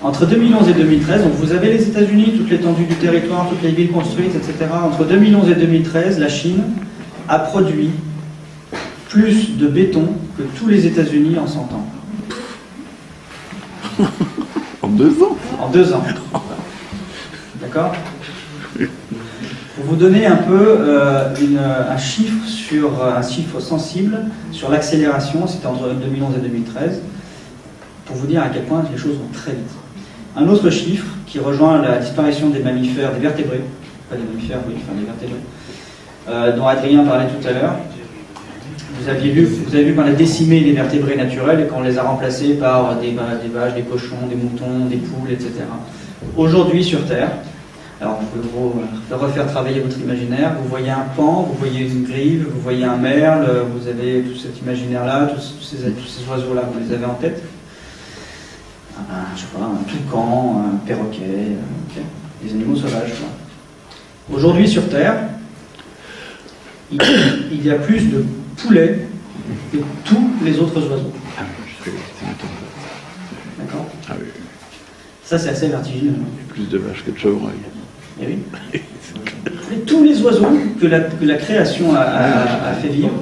Entre 2011 et 2013, donc vous avez les États-Unis, toute l'étendue du territoire, toutes les villes construites, etc. Entre 2011 et 2013, la Chine a produit plus de béton que tous les États-Unis en 100 ans. En 2 ans. En 2 ans. D'accord ? Pour vous donner un peu un chiffre sensible sur l'accélération, c'était entre 2011 et 2013, pour vous dire à quel point les choses vont très vite. Un autre chiffre qui rejoint la disparition des mammifères, des vertébrés, pas des mammifères, oui, enfin des vertébrés, dont Adrien parlait tout à l'heure. Vous avez vu qu'on a décimé les vertébrés naturels et qu'on les a remplacés par des vaches, des cochons, des moutons, des poules, etc. Aujourd'hui sur Terre, alors je vais vous refaire travailler votre imaginaire, vous voyez un paon, vous voyez une grive, vous voyez un merle, vous avez tout cet imaginaire-là, tous ces oiseaux-là, vous les avez en tête. Je sais pas, un toucan, un perroquet, des animaux sauvages. Aujourd'hui sur Terre, il y a plus de poulets que tous les autres oiseaux. Ah oui, D'accord ? Ah oui. Ça, c'est assez vertigineux. Plus de vaches que de chevreuils. Eh oui. Et tous les oiseaux que la création a fait vivre,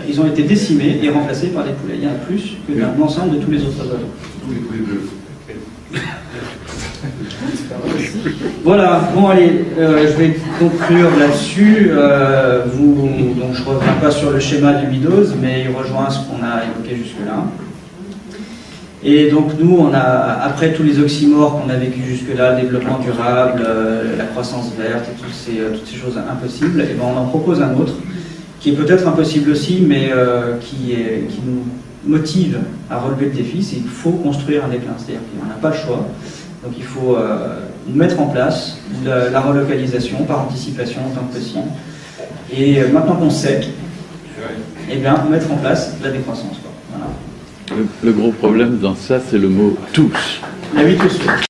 ils ont été décimés et remplacés par des poulets. Il y en a plus que dans l'ensemble de tous les autres oiseaux. Voilà, bon allez, je vais conclure là-dessus. Donc je ne reviens pas sur le schéma du Midos, mais il rejoint ce qu'on a évoqué jusque-là. Et donc nous, on a, après tous les oxymores qu'on a vécu jusque-là, le développement durable, la croissance verte et toutes ces choses impossibles, et ben on en propose un autre, qui est peut-être impossible aussi, mais qui nous motive à relever le défi, c'est qu'il faut construire un déclin, c'est-à-dire qu'on n'a pas le choix, donc il faut mettre en place la relocalisation par anticipation autant que possible, et maintenant qu'on sait, et bien mettre en place la décroissance. Voilà. Le gros problème dans ça, c'est le mot tous. La vie tous.